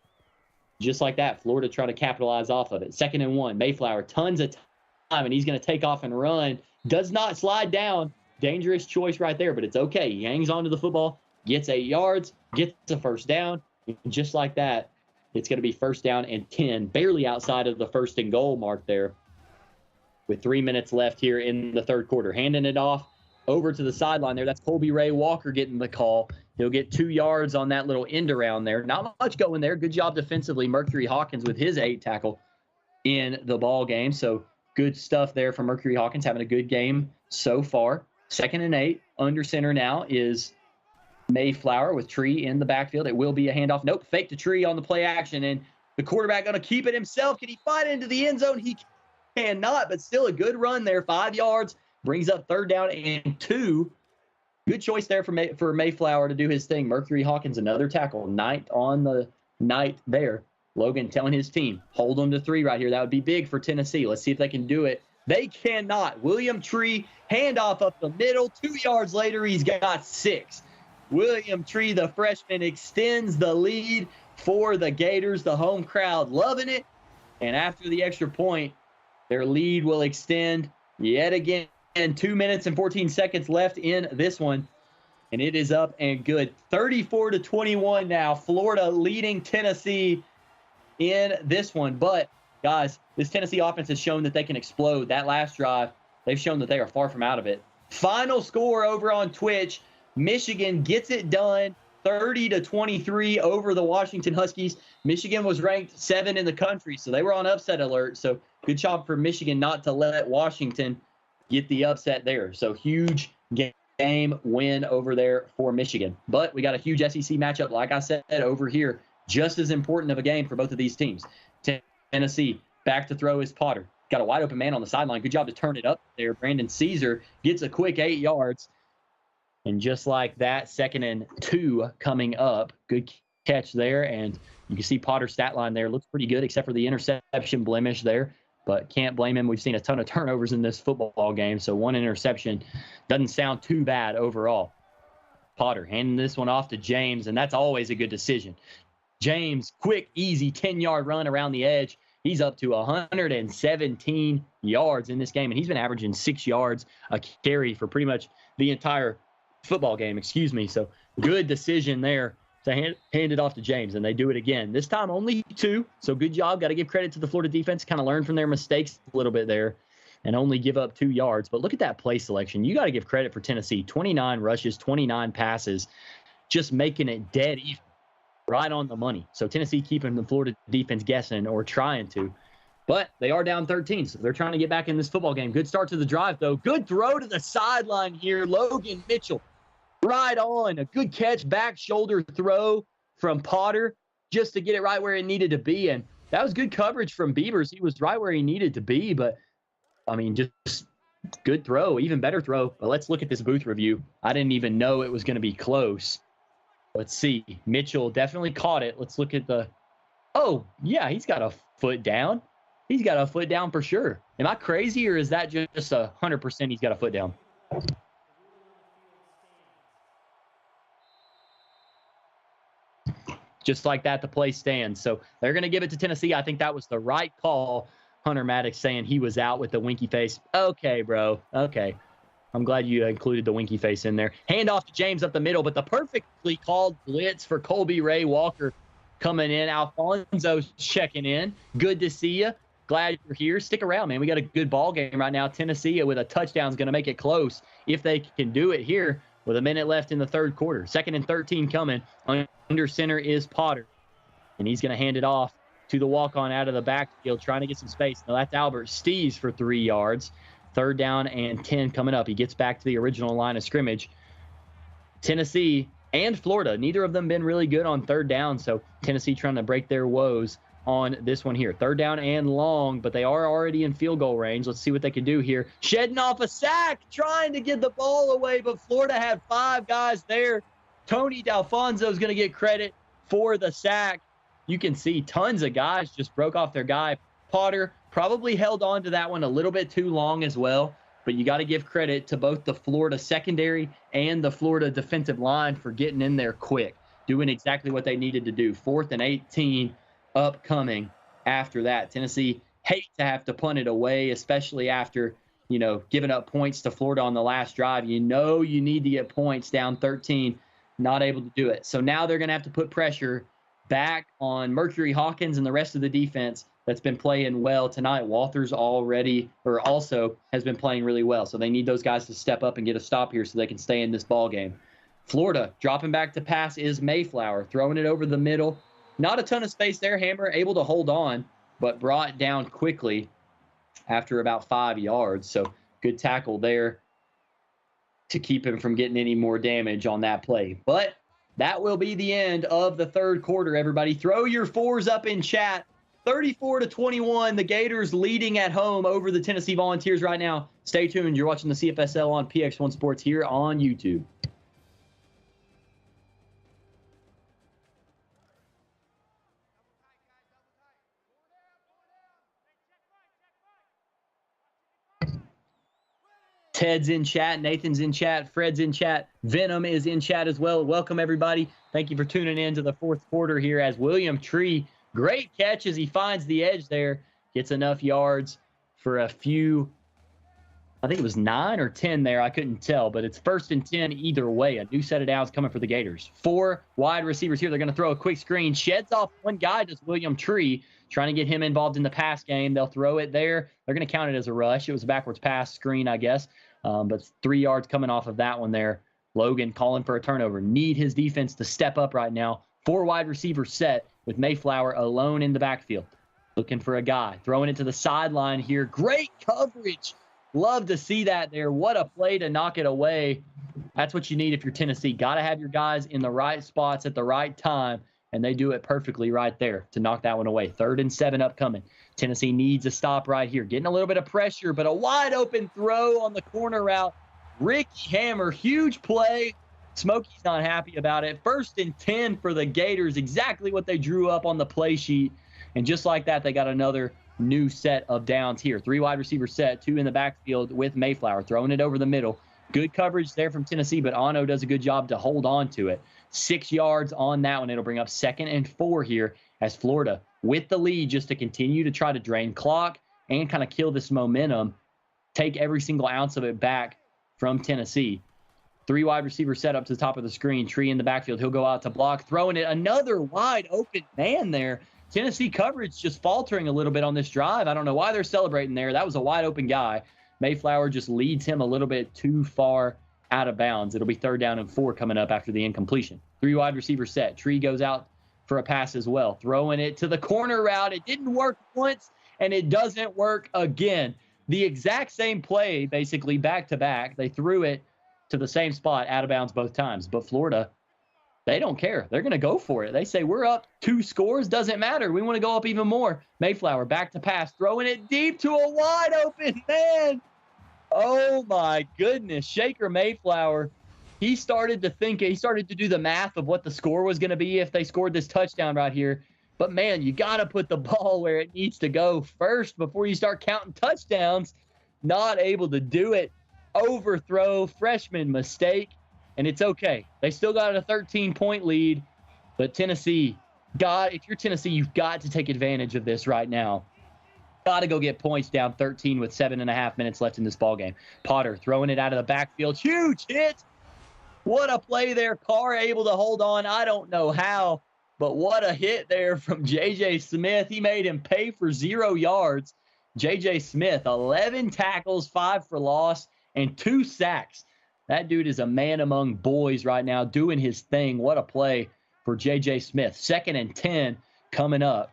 Just like that, Florida trying to capitalize off of it. 2nd and 1. Mayflower, tons of time, and he's going to take off and run. Does not slide down. Dangerous choice right there, but it's okay. He hangs on to the football, gets 8 yards, gets a 1st down. And just like that, it's going to be 1st down and 10, barely outside of the 1st and goal mark there with 3 minutes left here in the 3rd quarter. Handing it off over to the sideline there. That's Colby Ray Walker getting the call. He'll get 2 yards on that little end around there. Not much going there. Good job defensively. Mercury Hawkins with his 8 tackle in the ball game. So good stuff there from Mercury Hawkins, having a good game so far. 2nd and 8. Under center now is Mayflower with Tree in the backfield. It will be a handoff. Nope, fake to Tree on the play action, and the quarterback going to keep it himself. Can he find it into the end zone? He cannot, but still a good run there. 5 yards, brings up 3rd down and 2. Good choice there for Mayflower to do his thing. Mercury Hawkins, another tackle. 9th on the night there. Logan telling his team, hold them to 3 right here. That would be big for Tennessee. Let's see if they can do it. They cannot. William Tree, handoff up the middle. 2 yards later, he's got 6. William Tree, the freshman, extends the lead for the Gators. The home crowd loving it. And after the extra point, their lead will extend yet again. 2 minutes and 14 seconds left in this one. And it is up and good. 34-21 now. Florida leading Tennessee in this one. But, guys, this Tennessee offense has shown that they can explode. That last drive, they've shown that they are far from out of it. Final score over on Twitch. Michigan gets it done 30-23 over the Washington Huskies. Michigan was ranked 7 in the country, so they were on upset alert. So good job for Michigan not to let Washington get the upset there. So huge game win over there for Michigan. But we got a huge SEC matchup, like I said, over here. Just as important of a game for both of these teams. Tennessee back to throw is Potter. Got a wide open man on the sideline. Good job to turn it up there. Brandon Caesar gets a quick 8 yards. And just like that, 2nd and 2 coming up. Good catch there. And you can see Potter's stat line there. Looks pretty good, except for the interception blemish there. But can't blame him. We've seen a ton of turnovers in this football game. So 1 interception doesn't sound too bad overall. Potter handing this one off to James, and that's always a good decision. James, quick, easy 10-yard run around the edge. He's up to 117 yards in this game, and he's been averaging 6 yards a carry for pretty much the entire football game, So good decision there to hand it off to James, and they do it again. This time only 2, so good job. Got to give credit to the Florida defense, kind of learn from their mistakes a little bit there and only give up 2 yards. But look at that play selection. You got to give credit for Tennessee. 29 rushes, 29 passes, just making it dead even. Right on the money. So Tennessee keeping the Florida defense guessing or trying to. But they are down 13, so they're trying to get back in this football game. Good start to the drive, though. Good throw to the sideline here. Logan Mitchell right on. A good catch, back shoulder throw from Potter just to get it right where it needed to be. And that was good coverage from Beavers. He was right where he needed to be. But, I mean, just good throw, even better throw. But let's look at this booth review. I didn't even know it was going to be close. Let's see. Mitchell definitely caught it. Let's look at the – oh, yeah, he's got a foot down. He's got a foot down for sure. Am I crazy, or is that just 100% he's got a foot down? Just like that, the play stands. So they're going to give it to Tennessee. I think that was the right call. Hunter Maddox saying he was out with the winky face. Okay, bro. Okay. I'm glad you included the winky face in there. Hand off to James up the middle, but the perfectly called blitz for Colby Ray Walker coming in. Alfonso's checking in. Good to see you. Glad you're here. Stick around, man. We got a good ball game right now. Tennessee with a touchdown is going to make it close if they can do it here with a minute left in the third quarter. 2nd and 13 coming. Under center is Potter, and he's going to hand it off to the walk-on out of the backfield, trying to get some space. Now that's Albert Steves for 3 yards. 3rd down and 10 coming up. He gets back to the original line of scrimmage. Tennessee and Florida, neither of them been really good on 3rd down, so Tennessee trying to break their woes on this one here. 3rd down and long, but they are already in field goal range. Let's see what they can do here. Shedding off a sack, trying to get the ball away, but Florida had 5 guys there. Tony D'Alfonso is going to get credit for the sack. You can see tons of guys just broke off their guy. Potter probably held on to that one a little bit too long as well, but you got to give credit to both the Florida secondary and the Florida defensive line for getting in there quick, doing exactly what they needed to do. 4th and 18 upcoming after that. Tennessee hate to have to punt it away, especially after, giving up points to Florida on the last drive. You need to get points down 13, not able to do it. So now they're going to have to put pressure back on Mercury Hawkins and the rest of the defense that's been playing well tonight. Walters also has been playing really well. So they need those guys to step up and get a stop here so they can stay in this ball game. Florida dropping back to pass is Mayflower, throwing it over the middle. Not a ton of space there. Hammer able to hold on, but brought down quickly after about 5 yards. So good tackle there to keep him from getting any more damage on that play. But that will be the end of the third quarter, everybody. Throw your 4s up in chat. 34-21, the Gators leading at home over the Tennessee Volunteers right now. Stay tuned. You're watching the CFSL on PX1 Sports here on YouTube. Ted's in chat. Nathan's in chat. Fred's in chat. Venom is in chat as well. Welcome, everybody. Thank you for tuning in to the fourth quarter here as William Tree, great catch as he finds the edge there, gets enough yards for a few, I think it was 9 or 10 there. I couldn't tell, but it's 1st and 10 either way. A new set of downs coming for the Gators. 4 wide receivers here. They're going to throw a quick screen. Sheds off one guy, does William Tree, trying to get him involved in the pass game. They'll throw it there. They're going to count it as a rush. It was a backwards pass screen, I guess. But 3 yards coming off of that one there. Logan calling for a turnover. Need his defense to step up right now. 4 wide receivers set with Mayflower alone in the backfield. Looking for a guy. Throwing it to the sideline here. Great coverage. Love to see that there. What a play to knock it away. That's what you need if you're Tennessee. Got to have your guys in the right spots at the right time, and they do it perfectly right there to knock that one away. 3rd and 7 upcoming. Tennessee needs a stop right here. Getting a little bit of pressure, but a wide open throw on the corner route. Ricky Hammer, huge play. Smokey's not happy about it. 1st and 10 for the Gators, exactly what they drew up on the play sheet. And just like that, they got another new set of downs here. 3 wide receiver set, 2 in the backfield with Mayflower. Throwing it over the middle. Good coverage there from Tennessee, but Ano does a good job to hold on to it. 6 yards on that one. It'll bring up 2nd and 4 here as Florida with the lead just to continue to try to drain clock and kind of kill this momentum, take every single ounce of it back from Tennessee. 3 wide receiver set up to the top of the screen. Tree in the backfield. He'll go out to block, throwing it. Another wide open man there. Tennessee coverage just faltering a little bit on this drive. I don't know why they're celebrating there. That was a wide open guy. Mayflower just leads him a little bit too far out of bounds. It'll be 3rd down and 4 coming up after the incompletion. 3 wide receiver set. Tree goes out for a pass as well, throwing it to the corner route. It didn't work once, and it doesn't work again. The exact same play, basically back to back. They threw it to the same spot, out of bounds both times. But Florida, they don't care. They're going to go for it. They say, we're up 2 scores. Doesn't matter. We want to go up even more. Mayflower back to pass, throwing it deep to a wide open man. Oh, my goodness. Shaker Mayflower, he started to do the math of what the score was going to be if they scored this touchdown right here. But, man, you got to put the ball where it needs to go first before you start counting touchdowns. Not able to do it. Overthrow, freshman mistake, and it's okay. They still got a 13-point lead, but Tennessee, if you're Tennessee, you've got to take advantage of this right now. Got to go get points down 13 with 7.5 minutes left in this ballgame. Potter throwing it out of the backfield. Huge hit. What a play there. Carr able to hold on. I don't know how, but what a hit there from J.J. Smith. He made him pay for 0 yards. J.J. Smith, 11 tackles, 5 for loss, and 2 sacks. That dude is a man among boys right now doing his thing. What a play for J.J. Smith. 2nd and 10 coming up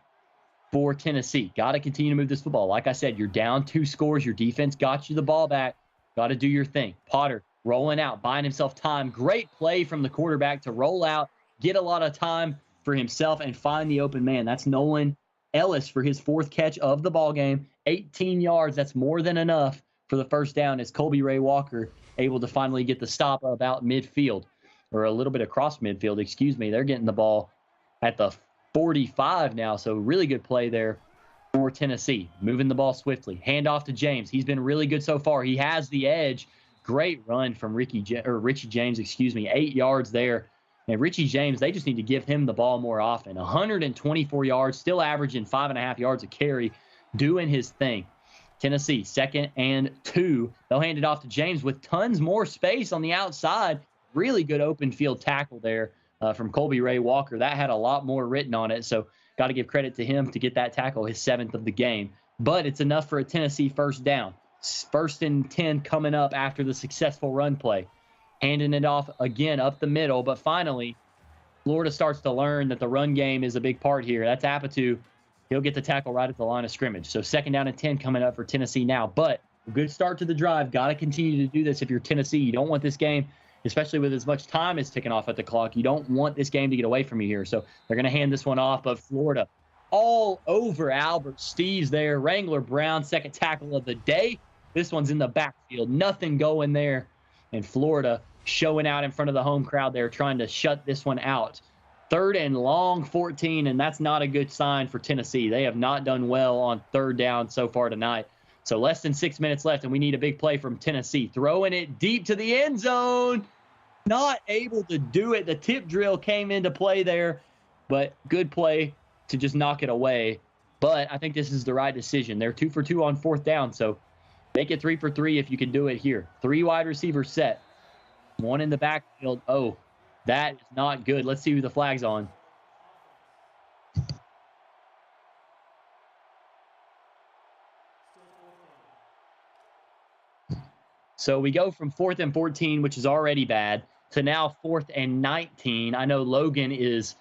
for Tennessee. Got to continue to move this football. Like I said, you're down 2 scores. Your defense got you the ball back. Got to do your thing. Potter rolling out, buying himself time. Great play from the quarterback to roll out, get a lot of time for himself, and find the open man. That's Nolan Ellis for his 4th catch of the ball game. 18 yards. That's more than enough for the 1st down as Colby Ray Walker able to finally get the stop about midfield, or a little bit across midfield, excuse me. They're getting the ball at the 45 now, so really good play there for Tennessee. Moving the ball swiftly. Hand off to James. He's been really good so far. He has the edge. Great run from Richie James, 8 yards there. And Richie James, they just need to give him the ball more often. 124 yards, still averaging 5.5 yards a carry, doing his thing. Tennessee, 2nd and 2. They'll hand it off to James with tons more space on the outside. Really good open field tackle there from Colby Ray Walker. That had a lot more written on it, so got to give credit to him to get that tackle, his 7th of the game. But it's enough for a Tennessee 1st down. 1st and 10 coming up after the successful run play. Handing it off again up the middle, but finally, Florida starts to learn that the run game is a big part here. That's Apatu. He'll get the tackle right at the line of scrimmage. So 2nd down and 10 coming up for Tennessee now. But a good start to the drive. Got to continue to do this if you're Tennessee. You don't want this game, especially with as much time as ticking off at the clock. You don't want this game to get away from you here. So they're going to hand this one off. But Florida all over Albert Steves there. Wrangler Brown, 2nd tackle of the day. This one's in the backfield. Nothing going there. And Florida showing out in front of the home crowd there, trying to shut this one out. 3rd and long, 14, and that's not a good sign for Tennessee. They have not done well on 3rd down so far tonight. So less than 6 minutes left, and we need a big play from Tennessee. Throwing it deep to the end zone. Not able to do it. The tip drill came into play there, but good play to just knock it away. But I think this is the right decision. They're 2 for 2 on 4th down, so make it 3 for 3 if you can do it here. 3 wide receivers set. 1 in the backfield. Oh, that is not good. Let's see who the flag's on. So we go from 4th and 14, which is already bad, to now 4th and 19. I know Logan is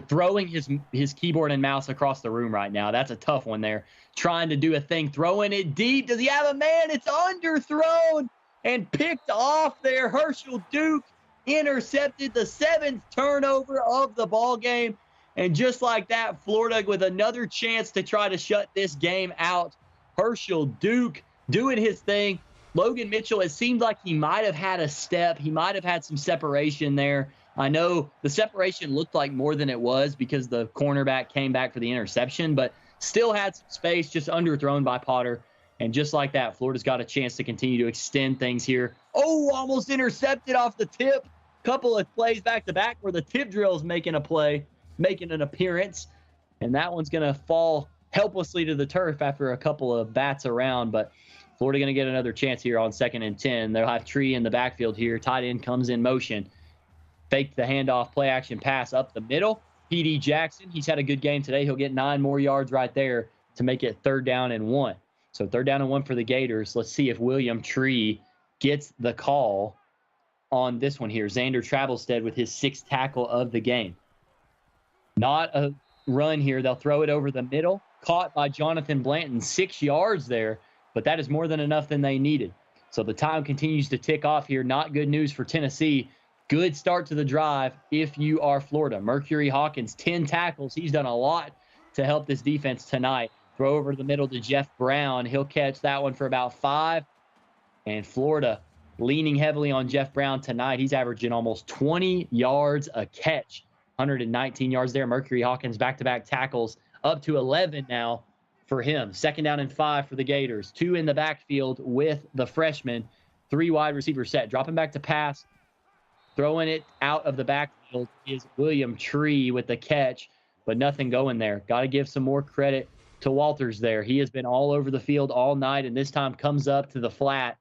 throwing his keyboard and mouse across the room right now. That's a tough one there. Trying to do a thing, throwing it deep. Does he have a man? It's underthrown and picked off there. Herschel Duke intercepted, the 7th turnover of the ball game. And just like that, Florida with another chance to try to shut this game out. Herschel Duke doing his thing. Logan Mitchell, it seemed like he might have had a step. He might have had some separation there. I know the separation looked like more than it was because the cornerback came back for the interception, but still had some space, just underthrown by Potter. And just like that, Florida's got a chance to continue to extend things here. Oh, almost intercepted off the tip. Couple of plays back to back where the tip drill is making a play, making an appearance. And that one's going to fall helplessly to the turf after a couple of bats around. But Florida going to get another chance here on 2nd and 10. They'll have Tree in the backfield here. Tight end comes in motion. Fake the handoff, play action pass up the middle. P.D. Jackson, he's had a good game today. He'll get 9 more yards right there to make it 3rd down and 1. So 3rd down and 1 for the Gators. Let's see if William Tree gets the call on this one here. Xander Travelstead with his 6th tackle of the game. Not a run here. They'll throw it over the middle. Caught by Jonathan Blanton. 6 yards there, but that is more than enough than they needed. So the time continues to tick off here. Not good news for Tennessee. Good start to the drive if you are Florida. Mercury Hawkins, 10 tackles. He's done a lot to help this defense tonight. Throw over the middle to Jeff Brown. He'll catch that one for about 5. And Florida leaning heavily on Jeff Brown tonight. He's averaging almost 20 yards a catch. 119 yards there. Mercury Hawkins back-to-back tackles up to 11 now for him. 2nd down and 5 for the Gators. 2 in the backfield with the freshman. 3 wide receiver set. Dropping back to pass. Throwing it out of the backfield is William Tree with the catch, but nothing going there. Got to give some more credit to Walters there. He has been all over the field all night, and this time comes up to the flat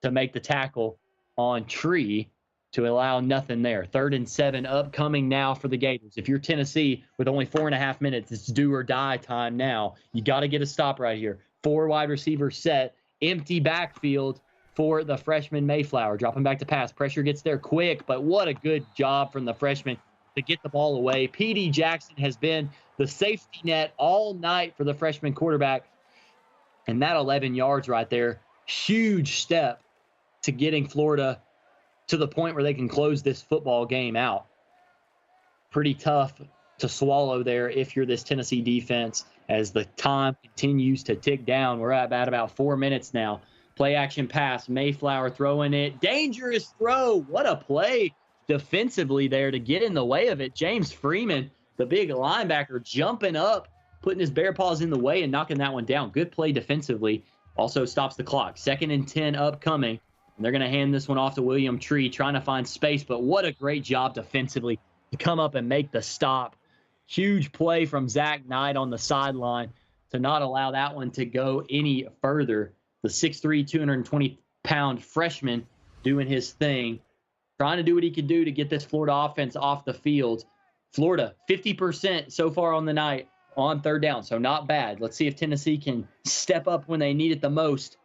to make the tackle on Tree to allow nothing there. 3rd and 7 upcoming now for the Gators. If you're Tennessee with only 4.5 minutes, it's do or die time now. You got to get a stop right here. 4 wide receivers set, empty backfield for the freshman Mayflower. Dropping back to pass. Pressure gets there quick, but what a good job from the freshman to get the ball away. P.D. Jackson has been the safety net all night for the freshman quarterback. And that 11 yards right there, huge step to getting Florida to the point where they can close this football game out. Pretty tough to swallow there if you're this Tennessee defense as the time continues to tick down. We're at about 4 minutes now. Play action pass. Mayflower throwing it. Dangerous throw. What a play defensively there to get in the way of it. James Freeman, the big linebacker, jumping up, putting his bare paws in the way and knocking that one down. Good play defensively. Also stops the clock. 2nd and 10 upcoming. And they're going to hand this one off to William Tree, trying to find space. But what a great job defensively to come up and make the stop. Huge play from Zach Knight on the sideline to not allow that one to go any further. The 6'3", 220-pound freshman doing his thing, trying to do what he could do to get this Florida offense off the field. Florida, 50% so far on the night on 3rd down, so not bad. Let's see if Tennessee can step up when they need it the most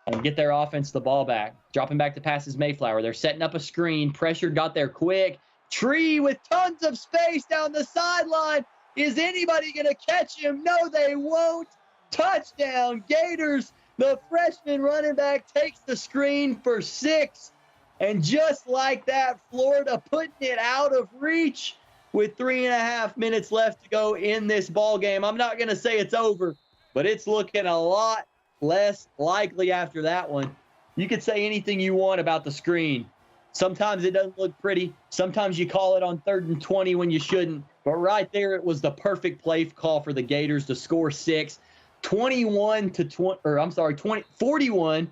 and get their offense the ball back. Dropping back to passes Mayflower. They're setting up a screen. Pressure got there quick. Tree with tons of space down the sideline. Is anybody going to catch him? No, they won't. Touchdown, Gators. The freshman running back takes the screen for 6. And just like that, Florida putting it out of reach with 3.5 minutes left to go in this ball game. I'm not going to say it's over, but it's looking a lot less likely after that one. You could say anything you want about the screen. Sometimes it doesn't look pretty. Sometimes you call it on 3rd and 20 when you shouldn't. But right there, it was the perfect play call for the Gators to score 6. 41 to 21.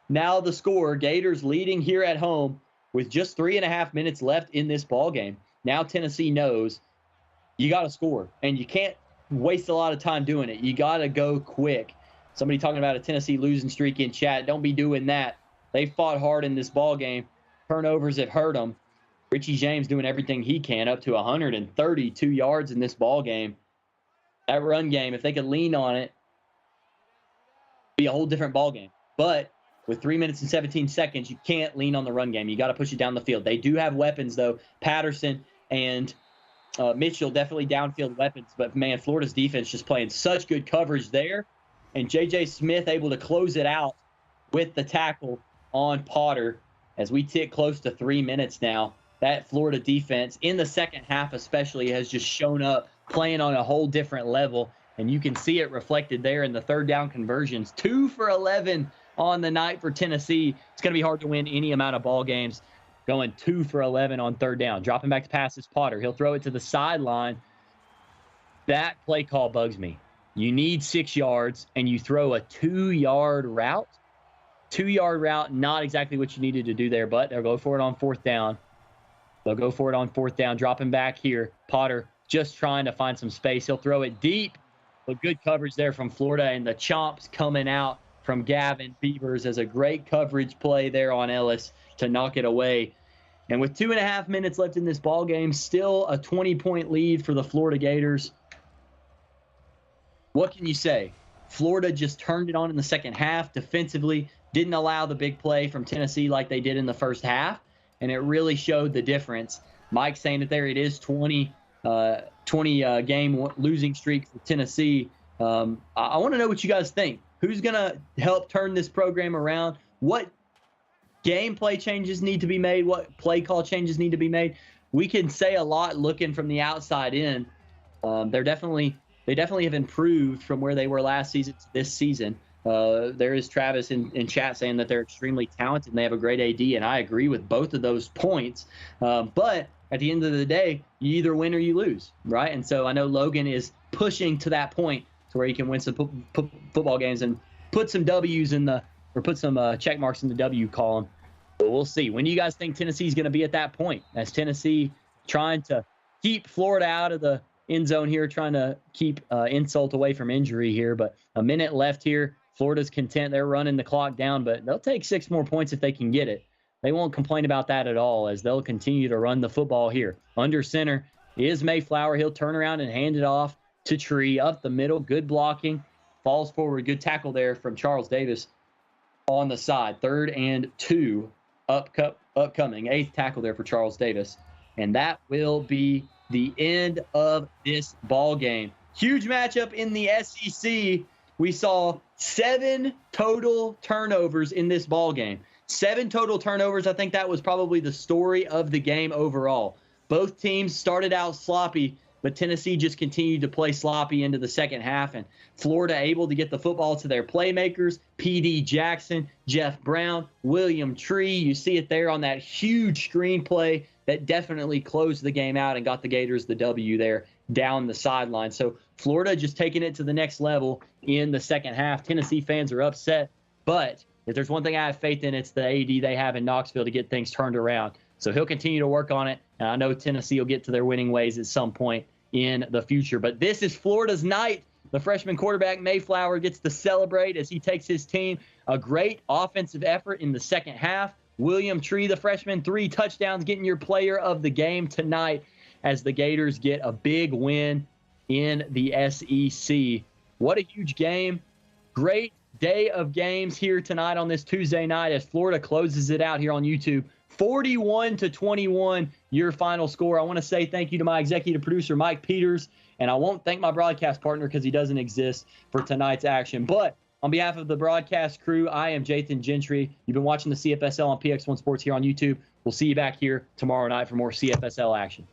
Now the score, Gators leading here at home with just 3.5 minutes left in this ball game. Now Tennessee knows you got to score, and you can't waste a lot of time doing it. You got to go quick. Somebody talking about a Tennessee losing streak in chat. Don't be doing that. They fought hard in this ball game. Turnovers have hurt them. Richie James doing everything he can, up to 132 yards in this ball game. That run game, if they could lean on it, it'd be a whole different ball game. But with 3 minutes and 17 seconds, you can't lean on the run game. You got to push it down the field. They do have weapons, though. Patterson and Mitchell, definitely downfield weapons. But, man, Florida's defense just playing such good coverage there. And J.J. Smith able to close it out with the tackle on Potter as we tick close to 3 minutes now. That Florida defense, in the second half especially, has just shown up playing on a whole different level. And you can see it reflected there in the 3rd down conversions. 2 for 11 on the night for Tennessee. It's going to be hard to win any amount of ball games going 2 for 11 on 3rd down. Dropping back to pass is Potter. He'll throw it to the sideline. That play call bugs me. You need 6 yards, and you throw a 2-yard route. 2-yard route, not exactly what you needed to do there, but they'll go for it on 4th down. They'll go for it on 4th down, dropping back here. Potter just trying to find some space. He'll throw it deep, but good coverage there from Florida, and the chomps coming out from Gavin Beavers as a great coverage play there on Ellis to knock it away. And with 2.5 minutes left in this ball game, still a 20-point lead for the Florida Gators. What can you say? Florida just turned it on in the second half defensively, didn't allow the big play from Tennessee like they did in the first half, and it really showed the difference. Mike saying that there it is, 20 game losing streak for Tennessee. I want to know what you guys think. Who's going to help turn this program around? What gameplay changes need to be made? What play call changes need to be made? We can say a lot looking from the outside in. They definitely have improved from where they were last season to this season. There is Travis in chat saying that they're extremely talented and they have a great AD, and I agree with both of those points. But at the end of the day, you either win or you lose, right? And so I know Logan is pushing to that point to where he can win some football games and put some W's put some check marks in the W column. But we'll see. When do you guys think Tennessee's going to be at that point? As Tennessee trying to keep Florida out of the end zone here, trying to keep insult away from injury here. But a minute left here. Florida's content. They're running the clock down, but they'll take 6 more points if they can get it. They won't complain about that at all, as they'll continue to run the football here. Under center is Mayflower. He'll turn around and hand it off to Tree up the middle. Good blocking. Falls forward. Good tackle there from Charles Davis on the side. 3rd and 2 upcoming. 8th tackle there for Charles Davis. And that will be the end of this ball game. Huge matchup in the SEC. We saw 7 total turnovers in this ball game. 7 total turnovers. I think that was probably the story of the game overall. Both teams started out sloppy, but Tennessee just continued to play sloppy into the second half, and Florida able to get the football to their playmakers, P.D. Jackson, Jeff Brown, William Tree. You see it there on that huge screen play that definitely closed the game out and got the Gators the W there down the sideline. So Florida just taking it to the next level in the second half. Tennessee fans are upset, but if there's one thing I have faith in, it's the AD they have in Knoxville to get things turned around. So he'll continue to work on it, and I know Tennessee will get to their winning ways at some point in the future. But this is Florida's night. The freshman quarterback Mayflower gets to celebrate as he takes his team. A great offensive effort in the second half. William Tree, the freshman, 3 touchdowns, getting your player of the game tonight as the Gators get a big win in the SEC. What a huge game. Great day of games here tonight on this Tuesday night as Florida closes it out here on YouTube. 41-21, your final score. I want to say thank you to my executive producer, Mike Peters, and I won't thank my broadcast partner because he doesn't exist for tonight's action. But on behalf of the broadcast crew, I am Jathan Gentry. You've been watching the CFSL on PX1 Sports here on YouTube. We'll see you back here tomorrow night for more CFSL action.